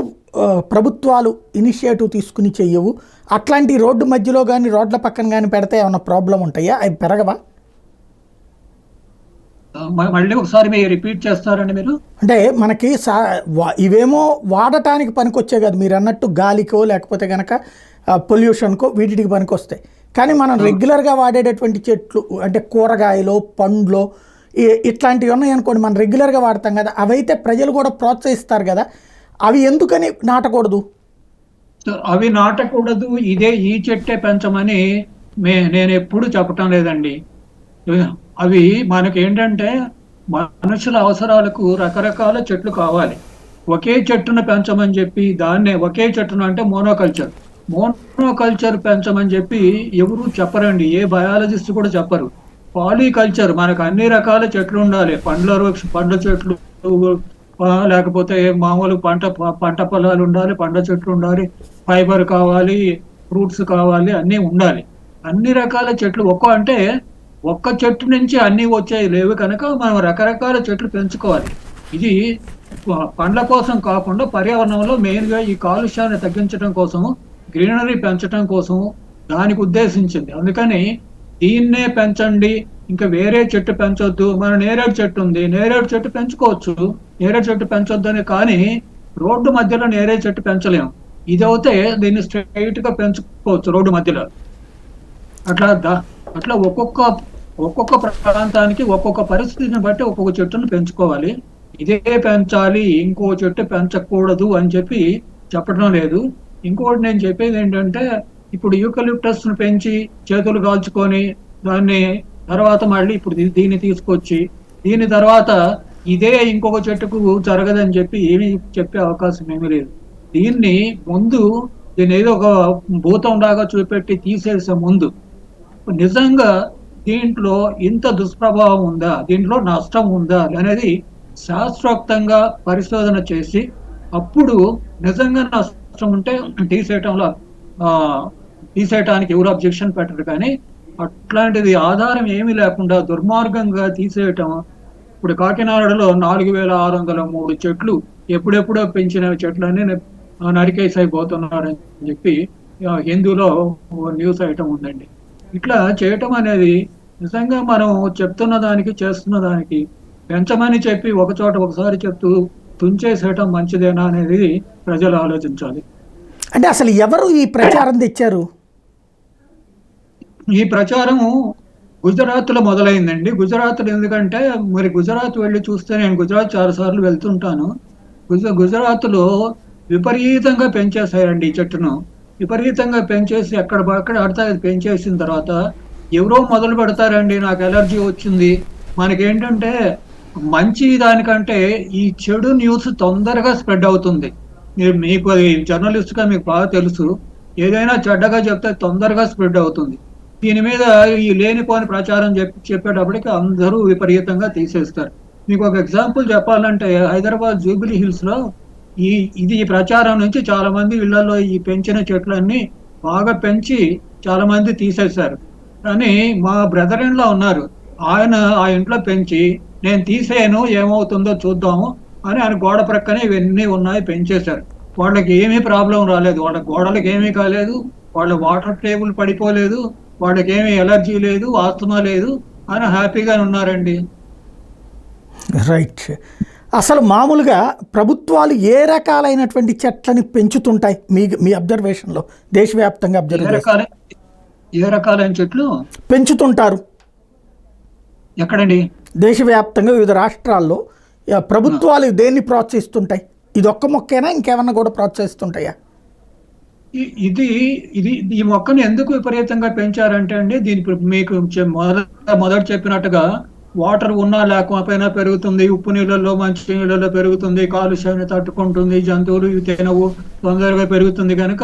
ప్రభుత్వాలు ఇనిషియేటివ్ తీసుకుని చెయ్యవు? అట్లాంటి రోడ్డు మధ్యలో కానీ రోడ్ల పక్కన కానీ పెడితే ఏమైనా ప్రాబ్లం ఉంటాయా? అవి పెరగవా? మళ్ళీ ఒకసారి మీరు రిపీట్ చేస్తారండి మీరు? అంటే మనకి ఇవేమో వాడటానికి పనికొచ్చే కదా, మీరు అన్నట్టు గాలికో లేకపోతే కనుక పొల్యూషన్కో వీటికి పనికొస్తాయి. కానీ మనం రెగ్యులర్గా వాడేటటువంటి చెట్లు అంటే కూరగాయలు, పండ్లు ఇట్లాంటివి ఉన్నాయి అనుకోండి, మనం రెగ్యులర్గా వాడతాం కదా, అవైతే ప్రజలు కూడా ప్రోత్సహిస్తారు కదా, అవి ఎందుకని నాటకూడదు? అవి నాటకూడదు, ఈ చెట్టే పెంచమని నేను ఎప్పుడు చెప్పటం లేదండి. అవి మనకి ఏంటంటే మనుషుల అవసరాలకు రకరకాల చెట్లు కావాలి. ఒకే చెట్టును పెంచమని చెప్పి దాన్నే ఒకే చెట్టును అంటే మోనోకల్చర్ పెంచమని చెప్పి ఎవరు చెప్పరండి, ఏ బయాలజిస్ట్ కూడా చెప్పరు. పాలీకల్చర్, మనకు అన్ని రకాల చెట్లు ఉండాలి. పండ్ల చెట్లు, లేకపోతే మామూలు పంట పొలాలు ఉండాలి, పండ్ల చెట్లు ఉండాలి, ఫైబర్ కావాలి, ఫ్రూట్స్ కావాలి, అన్నీ ఉండాలి. అన్ని రకాల చెట్లు ఒక్క చెట్టు నుంచి అన్ని వచ్చాయి లేవు కనుక మనం రకరకాల చెట్లు పెంచుకోవాలి. ఇది పండ్ల కోసం కాకుండా పర్యావరణంలో మెయిన్గా ఈ కాలుష్యాన్ని తగ్గించడం కోసము, గ్రీనరీ పెంచడం కోసం దానికి ఉద్దేశించింది. అందుకని దీన్నే పెంచండి, ఇంకా వేరే చెట్టు పెంచొద్దు. మన నేరేడు చెట్టు ఉంది, నేరేడు చెట్టు పెంచుకోవచ్చు, నేరేడు చెట్టు పెంచొద్దని. కానీ రోడ్డు మధ్యలో నేరేడు చెట్టు పెంచలేము. ఇది అయితే దీన్ని స్ట్రైట్ గా పెంచుకోవచ్చు రోడ్డు మధ్యలో. అట్లా ఒక్కొక్క ప్రాంతానికి ఒక్కొక్క పరిస్థితిని బట్టి ఒక్కొక్క చెట్టును పెంచుకోవాలి. ఇదే పెంచాలి, ఇంకో చెట్టు పెంచకూడదు అని చెప్పి చెప్పడం లేదు. ఇంకోటి నేను చెప్పేది ఏంటంటే, ఇప్పుడు యూకలిప్టస్ ను పెంచి చేతులు కాల్చుకొని దాన్ని తర్వాత మళ్ళీ ఇప్పుడు దీన్ని తీసుకొచ్చి దీని తర్వాత ఇదే ఇంకొక చెట్టుకు జరగదని చెప్పి ఏమీ చెప్పే అవకాశం ఏమీ లేదు. దీన్ని ఏదో ఒక భూతం లాగా చూపెట్టి తీసేసే ముందు నిజంగా దీంట్లో ఇంత దుష్ప్రభావం ఉందా, దీంట్లో నష్టం ఉందా అనేది శాస్త్రోక్తంగా పరిశోధన చేసి అప్పుడు నిజంగా నష్టం ఉంటే తీసేయటానికి ఎవరు అబ్జెక్షన్ పెట్టరు. కానీ అట్లాంటిది ఆధారం ఏమీ లేకుండా దుర్మార్గంగా తీసేయటం. ఇప్పుడు కాకినాడలో 4603 చెట్లు ఎప్పుడెప్పుడో పెంచిన చెట్లన్నీ నరికేసైపోతున్నారని చెప్పి హిందూలో న్యూస్ ఐటమ్ ఉందండి. ఇట్లా చేయటం అనేది నిజంగా మనం చెప్తున్న దానికి చేస్తున్న దానికి పెంచమని చెప్పి ఒక చోట ఒకసారి చెప్తూ తుంచేసేయటం మంచిదేనా అనేది ప్రజలు ఆలోచించాలి. అంటే అసలు ఎవరు ఈ ప్రచారం తెచ్చారు? ఈ ప్రచారము గుజరాత్ లో మొదలైందండి. గుజరాత్ ఎందుకంటే మరి గుజరాత్ వెళ్ళి చూస్తే, నేను గుజరాత్ 4 సార్లు వెళ్తుంటాను. గుజరాత్ లో విపరీతంగా పెంచేశారండి ఈ చెట్టును. విపరీతంగా పెంచేసి అక్కడ ఆడితే పెంచేసిన తర్వాత ఎవరో మొదలు పెడతారండి, నాకు ఎలర్జీ వచ్చింది. మనకేంటంటే మంచి దానికంటే ఈ చెడు న్యూస్ తొందరగా స్ప్రెడ్ అవుతుంది. మీకు అది జర్నలిస్ట్ గా మీకు బాగా తెలుసు. ఏదైనా చెడ్డగా చెప్తే తొందరగా స్ప్రెడ్ అవుతుంది. దీని మీద ఈ లేనిపోని ప్రచారం చెప్పేటప్పటికి అందరూ విపరీతంగా తీసేస్తారు. మీకు ఒక ఎగ్జాంపుల్ చెప్పాలంటే హైదరాబాద్ జూబిలీ హిల్స్ లో ఈ ప్రచారం నుంచి చాలా మంది ఇళ్లలో ఈ పెంచిన చెట్లన్నీ బాగా పెంచి చాలా మంది తీసేశారు. కానీ మా బ్రదర్ ఇన్ లా ఉన్నారు, ఆయన ఆ ఇంట్లో పెంచి నేను తీసేయను ఏమవుతుందో చూద్దాము అని ఆయన గోడ ప్రక్కనే ఇవన్నీ ఉన్నాయి పెంచేశారు. వాళ్ళకి ఏమీ ప్రాబ్లం రాలేదు, వాళ్ళ గోడలకు ఏమీ కాలేదు, వాళ్ళ వాటర్ టేబుల్ పడిపోలేదు, వాళ్ళకి ఏమీ ఎలర్జీ లేదు, ఆస్తమా లేదు అని హ్యాపీగా ఉన్నారండి. రైట్. అసలు మామూలుగా ప్రభుత్వాలు ఏ రకాలైనటువంటి చెట్లని పెంచుతుంటాయి మీ అబ్జర్వేషన్లో, దేశవ్యాప్తంగా ఏ రకాలైన చెట్లు పెంచుతుంటారు ఎక్కడండి? దేశవ్యాప్తంగా వివిధ రాష్ట్రాల్లో ప్రభుత్వాలు దేన్ని ప్రోత్సహిస్తుంటాయి? ఇది ఒక్క మొక్కైనా ఇంకేమన్నా కూడా ప్రోత్సహిస్తుంటాయా? ఇది ఇది ఈ మొక్కను ఎందుకు విపరీతంగా పెంచారంటే అండి, మీకు మొదట చెప్పినట్టుగా వాటర్ ఉన్నా లేకపోయినా పెరుగుతుంది, ఉప్పు నీళ్ళలో మంచి నీళ్ళలో పెరుగుతుంది, కాలుష్యాన్ని తట్టుకుంటుంది, జంతువులు ఇవి తినవు, తొందరగా పెరుగుతుంది కనుక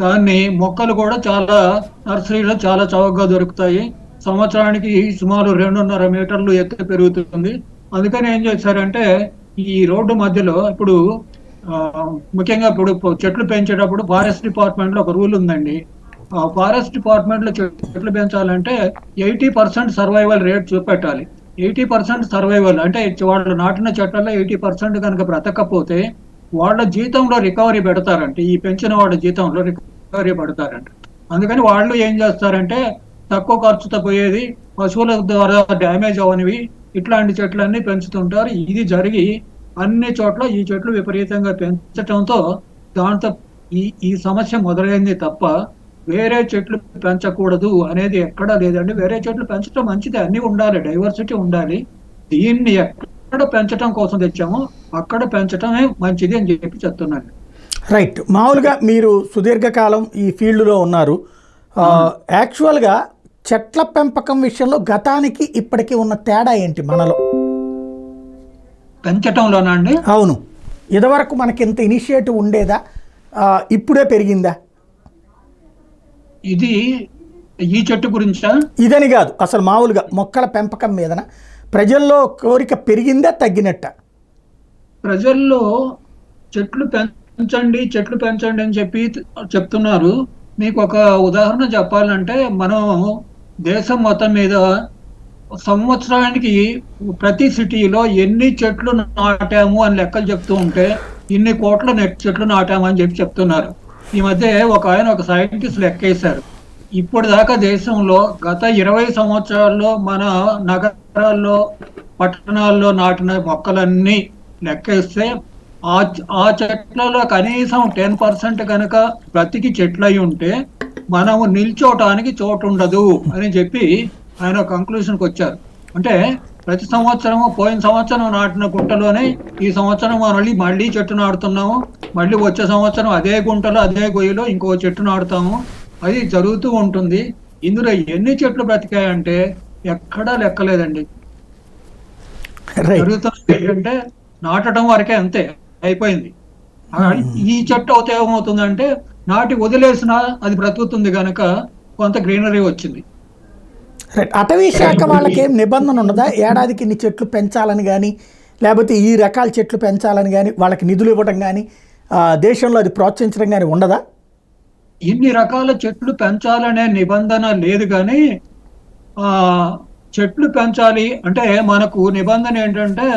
దాన్ని మొక్కలు కూడా చాలా నర్సరీలో చాలా చౌకగా దొరుకుతాయి. సంవత్సరానికి సుమారు 2.5 మీటర్లు ఎత్తు పెరుగుతుంది. అందుకని ఏం చేశారంటే ఈ రోడ్డు మధ్యలో ఇప్పుడు ముఖ్యంగా ఇప్పుడు చెట్లు పెంచేటప్పుడు ఫారెస్ట్ డిపార్ట్మెంట్ లో ఒక రూల్ ఉందండి. ఫారెస్ట్ డిపార్ట్మెంట్ లో చెట్లు పెంచాలంటే 80% సర్వైవల్ రేట్ చూపెట్టాలి. 80% సర్వైవల్ అంటే వాళ్ళు నాటిన చెట్లలో 80% కనుక బ్రతకపోతే వాళ్ళ జీతంలో రికవరీ పెడతారంటే, ఈ పెంచిన వాళ్ళ జీతంలో రికవరీ పెడతారంట. అందుకని వాళ్ళు ఏం చేస్తారంటే తక్కువ ఖర్చుతో పోయేది, పశువుల ద్వారా డ్యామేజ్ అవనివి ఇట్లాంటి చెట్లన్నీ పెంచుతుంటారు. ఇది జరిగి అన్ని చోట్ల ఈ చెట్లు విపరీతంగా పెంచడంతో దాంతో ఈ సమస్య మొదలైంది తప్ప వేరే చెట్లు పెంచకూడదు అనేది ఎక్కడా లేదండి. వేరే చెట్లు పెంచడం మంచిది, అన్ని ఉండాలి, డైవర్సిటీ ఉండాలి. దీన్ని ఎక్కడ పెంచడం కోసం తెచ్చామో అక్కడ పెంచడమే మంచిది అని చెప్పి చెప్తున్నాను. రైట్. మామూలుగా మీరు సుదీర్ఘకాలం ఈ ఫీల్డ్లో ఉన్నారు. యాక్చువల్గా చెట్ల పెంపకం విషయంలో గతానికి ఇప్పటికీ ఉన్న తేడా ఏంటి మనలో? పెంచటంలోనా అండి? అవును. ఇదివరకు మనకి ఇంత ఇనిషియేటివ్ ఉండేదా, ఇప్పుడే పెరిగిందా? ఇది ఈ చెట్టు గురించా? ఇదని కాదు, అసలు మామూలుగా మొక్కల పెంపకం మీదన ప్రజల్లో కోరిక పెరిగిందా తగ్గినట్ట? ప్రజల్లో చెట్లు పెంచండి అని చెప్పి చెప్తున్నారు. మీకు ఒక ఉదాహరణ చెప్పాలంటే మనం దేశం మొత్తం మీద సంవత్సరానికి ప్రతి సిటీలో ఎన్ని చెట్లు నాటాము అని లెక్కలు చెప్తూ ఉంటే ఇన్ని కోట్ల చెట్లు నాటాము అని చెప్పి చెప్తున్నారు. ఈ మధ్య ఒక సైంటిస్ట్ లెక్కేశారు. ఇప్పుడు దాకా దేశంలో గత 20 సంవత్సరాల్లో మన నగరాల్లో పట్టణాల్లో నాటిన మొక్కలన్నీ లెక్కేస్తే ఆ చెట్లలో కనీసం 10% కనుక బ్రతికి చెట్లయి ఉంటే మనము నిల్చోటానికి చోటు ఉండదు అని చెప్పి ఆయన కంక్లూషన్కి వచ్చారు. అంటే ప్రతి సంవత్సరము పోయిన సంవత్సరం నాటిన గుంటలోనే ఈ సంవత్సరం మళ్ళీ చెట్టు నాటుతున్నాము, మళ్ళీ వచ్చే సంవత్సరం అదే గుంటలో అదే గొయ్యిలో ఇంకో చెట్టు నాటుతాము. అది జరుగుతూ ఉంటుంది. ఇందులో ఎన్ని చెట్లు బ్రతికాయంటే ఎక్కడా లెక్కలేదండి. జరుగుతుంది అంటే నాటడం వరకే, అంతే, అయిపోయింది. ఈ చెట్టు అవుతే ఏమవుతుందంటే నాటి వదిలేసినా అది బ్రతుకుతుంది కనుక కొంత గ్రీనరీ వచ్చింది. అటవీ శాఖ వాళ్ళకి ఏం నిబంధన ఉండదా? ఏడాదికి ఇన్ని చెట్లు పెంచాలని కానీ, లేకపోతే ఈ రకాల చెట్లు పెంచాలని కానీ వాళ్ళకి నిధులు ఇవ్వడం కానీ, దేశంలో అది ప్రోత్సహించడం కానీ ఉండదా? ఇన్ని రకాల చెట్లు పెంచాలనే నిబంధన లేదు, కానీ చెట్లు పెంచాలి అంటే మనకు నిబంధన ఏంటంటే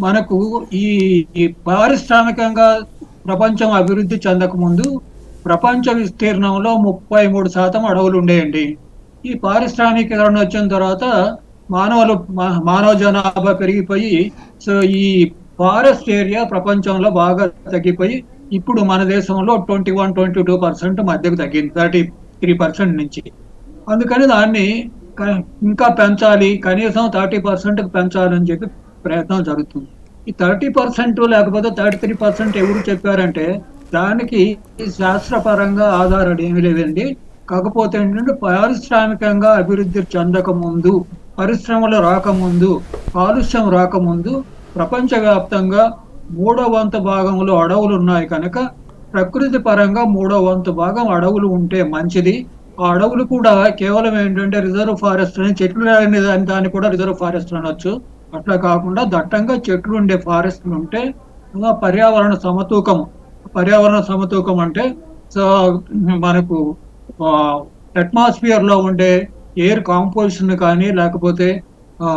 మనకు ఈ పారిశ్రామికంగా ప్రపంచం అభివృద్ధి చెందక ముందు ప్రపంచ విస్తీర్ణంలో 33% అడవులు ఉండేయండి. ఈ పారిశ్రామికీకరణ వచ్చిన తర్వాత మానవ జనాభా పెరిగిపోయి సో ఈ ఫారెస్ట్ ఏరియా ప్రపంచంలో బాగా తగ్గిపోయి ఇప్పుడు మన దేశంలో 21-22% మధ్యకు తగ్గింది, 33% నుంచి. అందుకని దాన్ని ఇంకా పెంచాలి, కనీసం 30% పెంచాలని చెప్పి ప్రయత్నం జరుగుతుంది. ఈ 30% లేకపోతే 33% ఎవరు చెప్పారంటే దానికి శాస్త్రపరంగా ఆధారాలు ఏమి లేదండి. కాకపోతే ఏంటంటే పారిశ్రామికంగా అభివృద్ధి చెందక ముందు, పరిశ్రమలు రాకముందు, కాలుష్యం రాకముందు ప్రపంచవ్యాప్తంగా 3/4 భాగంలో అడవులు ఉన్నాయి కనుక ప్రకృతి పరంగా 3/4 భాగం అడవులు ఉంటే మంచిది. ఆ అడవులు కూడా కేవలం ఏంటంటే రిజర్వ్ ఫారెస్ట్ అని, చెట్లు లేని దాన్ని కూడా రిజర్వ్ ఫారెస్ట్ అనొచ్చు. అట్లా కాకుండా దట్టంగా చెట్లు ఉండే ఫారెస్ట్లు ఉంటే పర్యావరణ సమతూకం అంటే సో మనకు అట్మాస్ఫియర్ లో ఉండే ఎయిర్ కాంపోజిషన్ కానీ, లేకపోతే ఆ,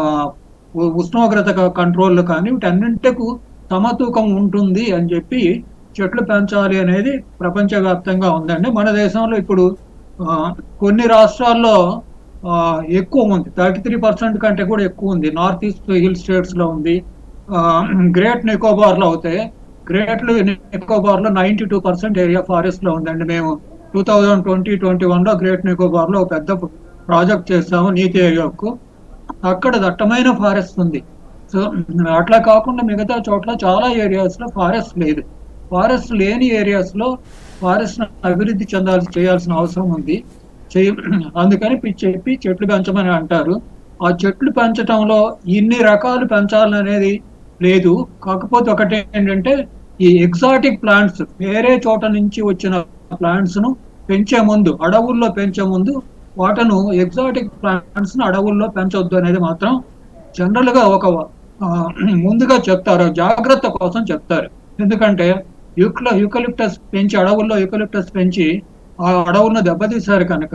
ఉష్ణోగ్రత కంట్రోల్ కానీ, వీటన్నింటికు సమతూకం ఉంటుంది అని చెప్పి చెట్లు పెంచాలి అనేది ప్రపంచవ్యాప్తంగా ఉందండి. మన దేశంలో ఇప్పుడు ఆ, కొన్ని రాష్ట్రాల్లో ఎక్కువ ఉంది, 33% కంటే కూడా ఎక్కువ ఉంది. నార్త్ ఈస్ట్ హిల్ స్టేట్స్ లో ఉంది. గ్రేట్ నికోబార్ లో అవుతాయి. గ్రేట్ నికోబార్ లో 92% ఏరియా ఫారెస్ట్ లో ఉందండి. మేము 2020-21 లో గ్రేట్ నికోబార్ లో ఒక పెద్ద ప్రాజెక్ట్ చేస్తాము నీతి ఆయోగ్. అక్కడ దట్టమైన ఫారెస్ట్ ఉంది. సో అట్లా కాకుండా మిగతా చోట్ల చాలా ఏరియాస్ లో ఫారెస్ట్ లేదు. ఫారెస్ట్ లేని ఏరియాస్ లో ఫారెస్ట్ అభివృద్ధి చేయాల్సిన అవసరం ఉంది. అందుకని చెప్పి చెట్లు పెంచమని అంటారు. ఆ చెట్లు పెంచడంలో ఇన్ని రకాలు పెంచాలనేది లేదు. కాకపోతే ఒకటి ఏంటంటే ఈ ఎగ్జాటిక్ ప్లాంట్స్, వేరే చోట నుంచి వచ్చిన ప్లాంట్స్ ను పెంచే ముందు, అడవుల్లో పెంచే ముందు వాటను ఎగ్జాటిక్ ప్లాంట్స్ ను అడవుల్లో పెంచొద్దు అనేది మాత్రం జనరల్ గా ఒక ముందుగా చెప్తారు, జాగ్రత్త కోసం చెప్తారు. ఎందుకంటే యూకలిప్టస్ పెంచి, అడవుల్లో యూకలిప్టస్ పెంచి ఆ అడవులను దెబ్బతీశారు కనుక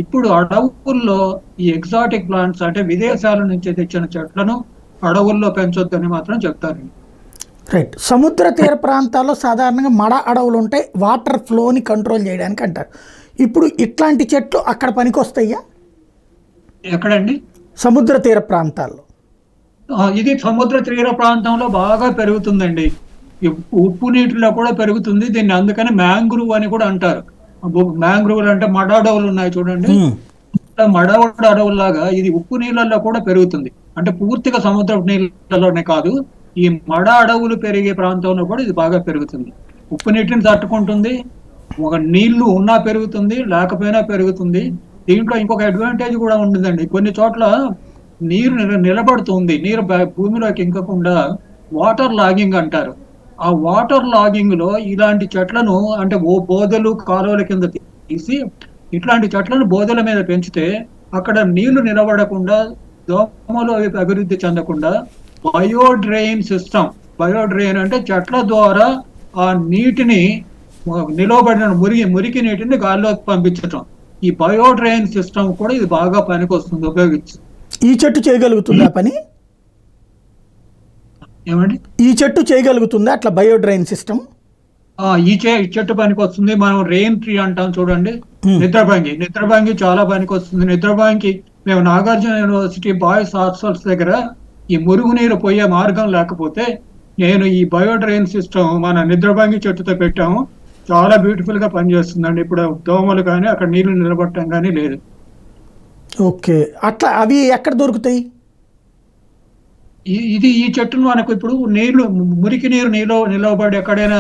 ఇప్పుడు అడవుల్లో ఈ ఎగ్జాటిక్ ప్లాంట్స్ అంటే విదేశాల నుంచి తెచ్చిన చెట్లను అడవుల్లో పెంచొద్దని మాత్రం చెప్తారు. రైట్. సముద్ర తీర ప్రాంతాల్లో సాధారణంగా మడ అడవులు ఉంటాయి, వాటర్ ఫ్లోని కంట్రోల్ చేయడానికి అంటారు. ఇప్పుడు ఇట్లాంటి చెట్లు అక్కడ పనికొస్తాయా? ఎక్కడండి? సముద్ర తీర ప్రాంతాల్లో. ఇది సముద్ర తీర ప్రాంతంలో బాగా పెరుగుతుందండి. ఉప్పు నీటిలో కూడా పెరుగుతుంది. దీన్ని అందుకని మ్యాంగ్రూవ్ అని కూడా అంటారు. మ్యాంగ్రూవ్లు అంటే మడ అడవులు ఉన్నాయి చూడండి, మడ అడవుల్లాగా ఇది ఉప్పు నీళ్ళల్లో కూడా పెరుగుతుంది. అంటే పూర్తిగా సముద్ర నీళ్ళలోనే కాదు, ఈ మడ అడవులు పెరిగే ప్రాంతంలో కూడా ఇది బాగా పెరుగుతుంది. ఉప్పు నీటిని తట్టుకుంటుంది, ఒక నీళ్లు ఉన్నా పెరుగుతుంది, లేకపోయినా పెరుగుతుంది. దీంట్లో ఇంకొక అడ్వాంటేజ్ కూడా ఉంటుందండి. కొన్ని చోట్ల నీరు నిలబడుతుంది, నీరు భూమిలోకి ఇంకకుండా వాటర్ లాగింగ్ అంటారు. ఆ వాటర్ లాగింగ్ లో ఇలాంటి చెట్లను అంటే బోదెలు, కాలువల కింద తీసి ఇట్లాంటి చెట్లను బోదెల మీద పెంచితే అక్కడ నీళ్లు నిలబడకుండా, దోమలు అవి అభివృద్ధి చెందకుండా బయోడ్రైన్ సిస్టమ్, బయోడ్రైన్ అంటే చెట్ల ద్వారా ఆ నీటిని, నిలవబడిన మురికి నీటిని గాల్లోకి పంపించటం, ఈ బయోడ్రైన్ సిస్టమ్ కూడా ఇది బాగా పనికొస్తుంది, ఉపయోగించి. ఈ చెట్టు చేయగలుగుతుందా పని? ఏమండి? ఈ చెట్టు చేయగలుగుతుందా అట్లా బయోడ్రైన్ సిస్టమ్? ఈ చెట్టు పనికి వస్తుంది. మనం రెయిన్ ట్రీ అంటాం చూడండి, నిద్రభంగి చాలా పనికి వస్తుంది. నిద్రభంగి మేము నాగార్జున యూనివర్సిటీ బాయ్స్ హాస్టల్స్ దగ్గర ఈ మురుగునీరు పోయే మార్గం లేకపోతే నేను ఈ బయోడ్రైన్ సిస్టమ్ మన నిద్రభంగి చెట్టుతో పెట్టాము. చాలా బ్యూటిఫుల్ గా పనిచేస్తుందండి. ఇప్పుడు దోమలు కానీ అక్కడ నీళ్లు నిలబడటం కానీ లేదు. ఓకే, అట్లా అవి ఎక్కడ దొరుకుతాయి? ఈ చెట్టును మనకు ఇప్పుడు మురికి నీరు నిలవబడి ఎక్కడైనా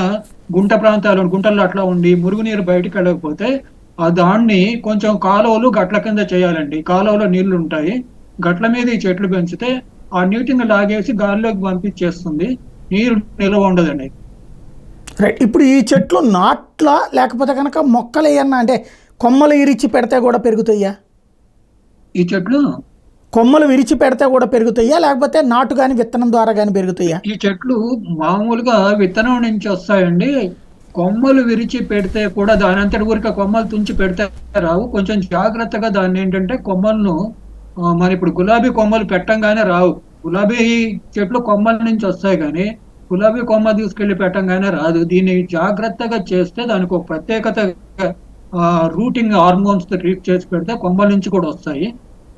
గుంటల్లో అట్లా ఉండి మురుగునీరు బయటకు వెళ్ళకపోతే దాన్ని కొంచెం కాలువలు, గట్ల కింద చేయాలండి. కాలువలో నీళ్లు ఉంటాయి, గట్ల మీద ఈ చెట్లు పెంచితే ఆ నీటిని లాగేసి గాలిలోకి పంపించేస్తుంది, నీరు నిల్వ ఉండదండి. రైట్. ఇప్పుడు ఈ చెట్లు నాట్లా లేకపోతే కనుక మొక్కలు ఏమన్నా అంటే కొమ్మలు విరిచి పెడితే కూడా పెరుగుతాయా? ఈ చెట్లు కొమ్మలు విరిచి పెడితే కూడా పెరుగుతాయా, లేకపోతే నాటు కానీ విత్తనం ద్వారా కానీ పెరుగుతాయా? ఈ చెట్లు మామూలుగా విత్తనం నుంచి వస్తాయండి. కొమ్మలు విరిచి పెడితే కూడా దాని అంతటి ఊరిక కొమ్మలు తుంచి పెడితే రావు. కొంచెం జాగ్రత్తగా దాన్ని ఏంటంటే కొమ్మలను మరి ఇప్పుడు గులాబీ కొమ్మలు పెట్టంగానే రావు. గులాబీ చెట్లు కొమ్మల నుంచి వస్తాయి కానీ గులాబీ కొమ్మ తీసుకెళ్లి పెట్టంగానే రాదు. దీన్ని జాగ్రత్తగా చేస్తే దానికి ఒక ప్రత్యేకత రూటింగ్ హార్మోన్స్ తో ట్రీట్ చేసి పెడితే కొమ్మల నుంచి కూడా వస్తాయి.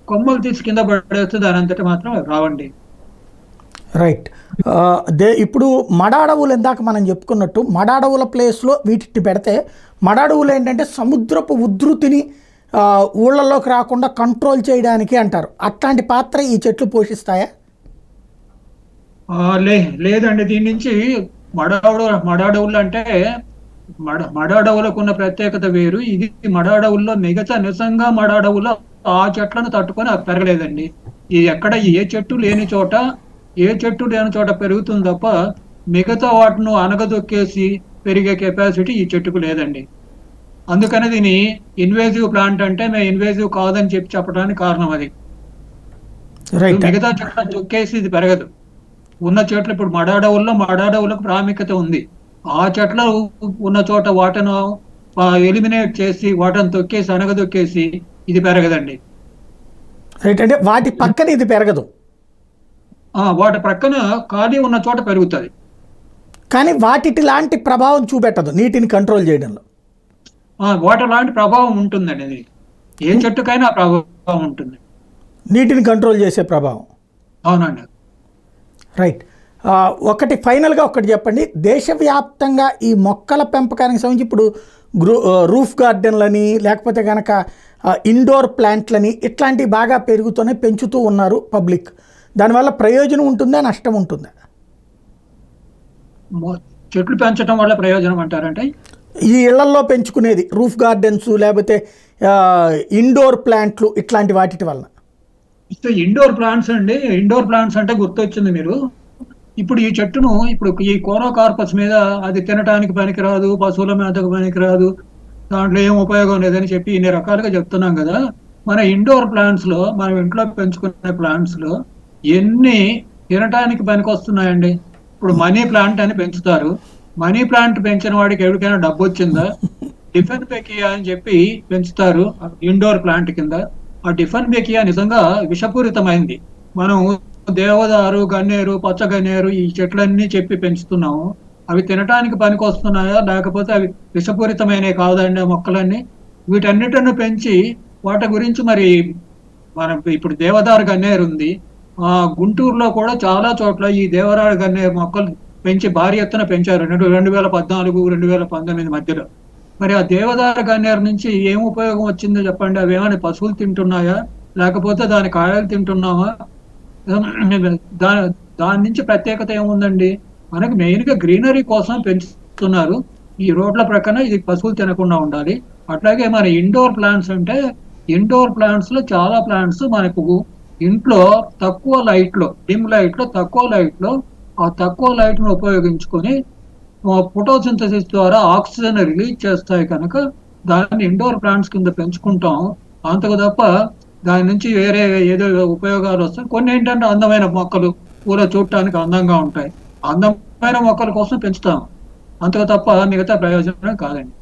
కొమ్మలు తీసి కింద పడేస్తే దాని అంతటి మాత్రం రావండి. రైట్. ఇప్పుడు మడ అడవులు ఇందాక మనం చెప్పుకున్నట్టు మడ అడవుల ప్లేస్లో వీటిని పెడితే, మడ అడవులు ఏంటంటే సముద్రపు ఉధృతిని ఊళ్ళలోకి రాకుండా కంట్రోల్ చేయడానికి అంటారు. అట్లాంటి పాత్ర ఈ చెట్లు పోషిస్తాయా? లేదండి. దీని నుంచి మడ అడవులు అంటే మడ అడవులకు ఉన్న ప్రత్యేకత వేరు. ఇది మడ అడవుల్లో మిగతా నిజంగా మడ అడవుల్లో ఆ చెట్లను తట్టుకొని అది పెరగలేదండి. ఇది ఎక్కడ ఏ చెట్టు లేని చోట పెరుగుతుంది తప్ప మిగతా వాటిని అనగదొక్కేసి పెరిగే కెపాసిటీ ఈ చెట్టుకు లేదండి. అందుకని దీని ఇన్వేజివ్ ప్లాంట్ అంటే మేము ఇన్వేజివ్ కాదని చెప్పడానికి కారణం అది. రైట్. మిగతా చెట్లను తొక్కేసి ఇది పెరగదు. ఉన్న చెట్లు ఇప్పుడు మడ అడవులకు ప్రాముఖ్యత ఉంది. ఆ చెట్లు ఉన్న చోట వాటను ఎలిమినేట్ చేసి వాటను తొక్కేసి అనగదొక్కేసి ఇది పెరగదండి. రైట్, అంటే వాటి పక్కన ఇది పెరగదు, వాటి ప్రక్కన ఖాళీ ఉన్న చోట పెరుగుతుంది. కానీ వాటి లాంటి ప్రభావం చూపెట్టదు నీటిని కంట్రోల్ చేయడంలో. వాటి లాంటి ప్రభావం ఉంటుందండి. అది ఏ చెట్టుకైనా ఆ ప్రభావం ఉంటుంది, నీటిని కంట్రోల్ చేసే ప్రభావం. అవునండి. రైట్. ఒకటి ఫైనల్గా ఒకటి చెప్పండి, దేశవ్యాప్తంగా ఈ మొక్కల పెంపకానికి సంబంధించి ఇప్పుడు రూఫ్ గార్డెన్లని లేకపోతే కనుక ఇండోర్ ప్లాంట్లని ఇట్లాంటివి బాగా పెంచుతూ ఉన్నారు పబ్లిక్. దానివల్ల ప్రయోజనం ఉంటుందా, నష్టం ఉంటుందా? చెట్లు పెంచడం వల్ల ప్రయోజనం అంటారంటే ఈ ఇళ్లల్లో పెంచుకునేది రూఫ్ గార్డెన్స్ లేకపోతే ఇండోర్ ప్లాంట్లు ఇట్లాంటి వాటి వలన. ఇండోర్ ప్లాంట్స్ అంటే గుర్తొచ్చింది మీరు. ఇప్పుడు ఈ చెట్టును ఈ కోనోకార్పస్ మీద అది తినటానికి పనికిరాదు, పశువుల మేతకు పనికిరాదు, దాంట్లో ఏం ఉపయోగం లేదని చెప్పి ఇన్ని రకాలుగా చెప్తున్నాం కదా. మన ఇండోర్ ప్లాంట్స్ లో, మనం ఇంట్లో పెంచుకునే ప్లాంట్స్ లో ఎన్ని తినటానికి పనికి వస్తున్నాయండి. ఇప్పుడు మనీ ప్లాంట్ అని పెంచుతారు. మనీ ప్లాంట్ పెంచిన వాడికి ఎవరికైనా డబ్బు వచ్చిందా? డిఫెన్ బెకియా అని చెప్పి పెంచుతారు ఇండోర్ ప్లాంట్ కింద. ఆ డిఫెన్ బెకియా నిజంగా విషపూరితమైంది. మనం దేవదారు, గన్నేరు, పచ్చ గన్నేరు ఈ చెట్లన్నీ చెప్పి పెంచుతున్నాము. అవి తినటానికి పనికి వస్తున్నాయా లేకపోతే అవి విషపూరితమైనవి కాదండి మొక్కలన్నీ? వీటన్నిటిని పెంచి వాటి గురించి మరి మనం ఇప్పుడు దేవదారు గన్నేరు ఉంది. గుంటూరులో కూడా చాలా చోట్ల ఈ దేవదారు గన్నేరు మొక్కలు పెంచి భారీ ఎత్తున పెంచారు 2014, 2019 మధ్యలో. మరి ఆ దేవదారు గన్నేరు నుంచి ఏం ఉపయోగం వచ్చిందో చెప్పండి. అవి ఏమైనా పశువులు తింటున్నాయా లేకపోతే దాని కాయలు తింటున్నామా? దాని నుంచి ప్రత్యేకత ఏముందండి? మనకి మెయిన్ గా గ్రీనరీ కోసం పెంచుతున్నారు. ఈ రోడ్ల ప్రక్కన ఇది పశువులు తినకుండా ఉండాలి. అట్లాగే మన ఇండోర్ ప్లాంట్స్ అంటే, ఇండోర్ ప్లాంట్స్ లో చాలా ప్లాంట్స్ మనకు ఇంట్లో తక్కువ లైట్ లో, డిమ్ లైట్ లో, తక్కువ లైట్ ను ఉపయోగించుకొని ఫోటోసింథసిస్ ద్వారా ఆక్సిజన్ రిలీజ్ చేస్తాయి కనుక దాన్ని ఇండోర్ ప్లాంట్స్ కింద పెంచుకుంటాం. అంతకు తప్ప దాని నుంచి వేరే ఏదో ఉపయోగాలు వస్తాయి. కొన్ని ఏంటంటే అందమైన మొక్కలు, పూల చూడటానికి అందంగా ఉంటాయి, అందమైన మొక్కల కోసం పెంచుతాం. అంతకు తప్ప మిగతా ప్రయోజనం కాదండి.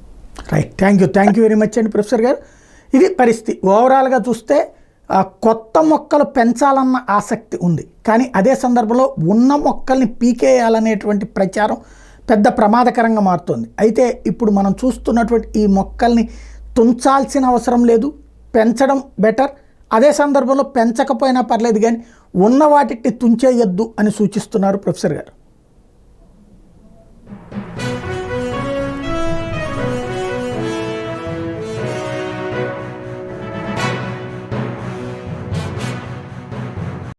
Right, thank you very much అండి ప్రొఫెసర్ గారు. ఇది పరిస్థితి. ఓవరాల్గా చూస్తే కొత్త మొక్కలు పెంచాలన్న ఆసక్తి ఉంది, కానీ అదే సందర్భంలో ఉన్న మొక్కల్ని పీకేయాలనేటువంటి ప్రచారం పెద్ద ప్రమాదకరంగా మారుతుంది. అయితే ఇప్పుడు మనం చూస్తున్నటువంటి ఈ మొక్కల్ని తుంచాల్సిన అవసరం లేదు, పెంచడం బెటర్. అదే సందర్భంలో పెంచకపోయినా పర్లేదు, కానీ ఉన్న వాటిని తుంచేయొద్దు అని సూచిస్తున్నారు ప్రొఫెసర్ గారు.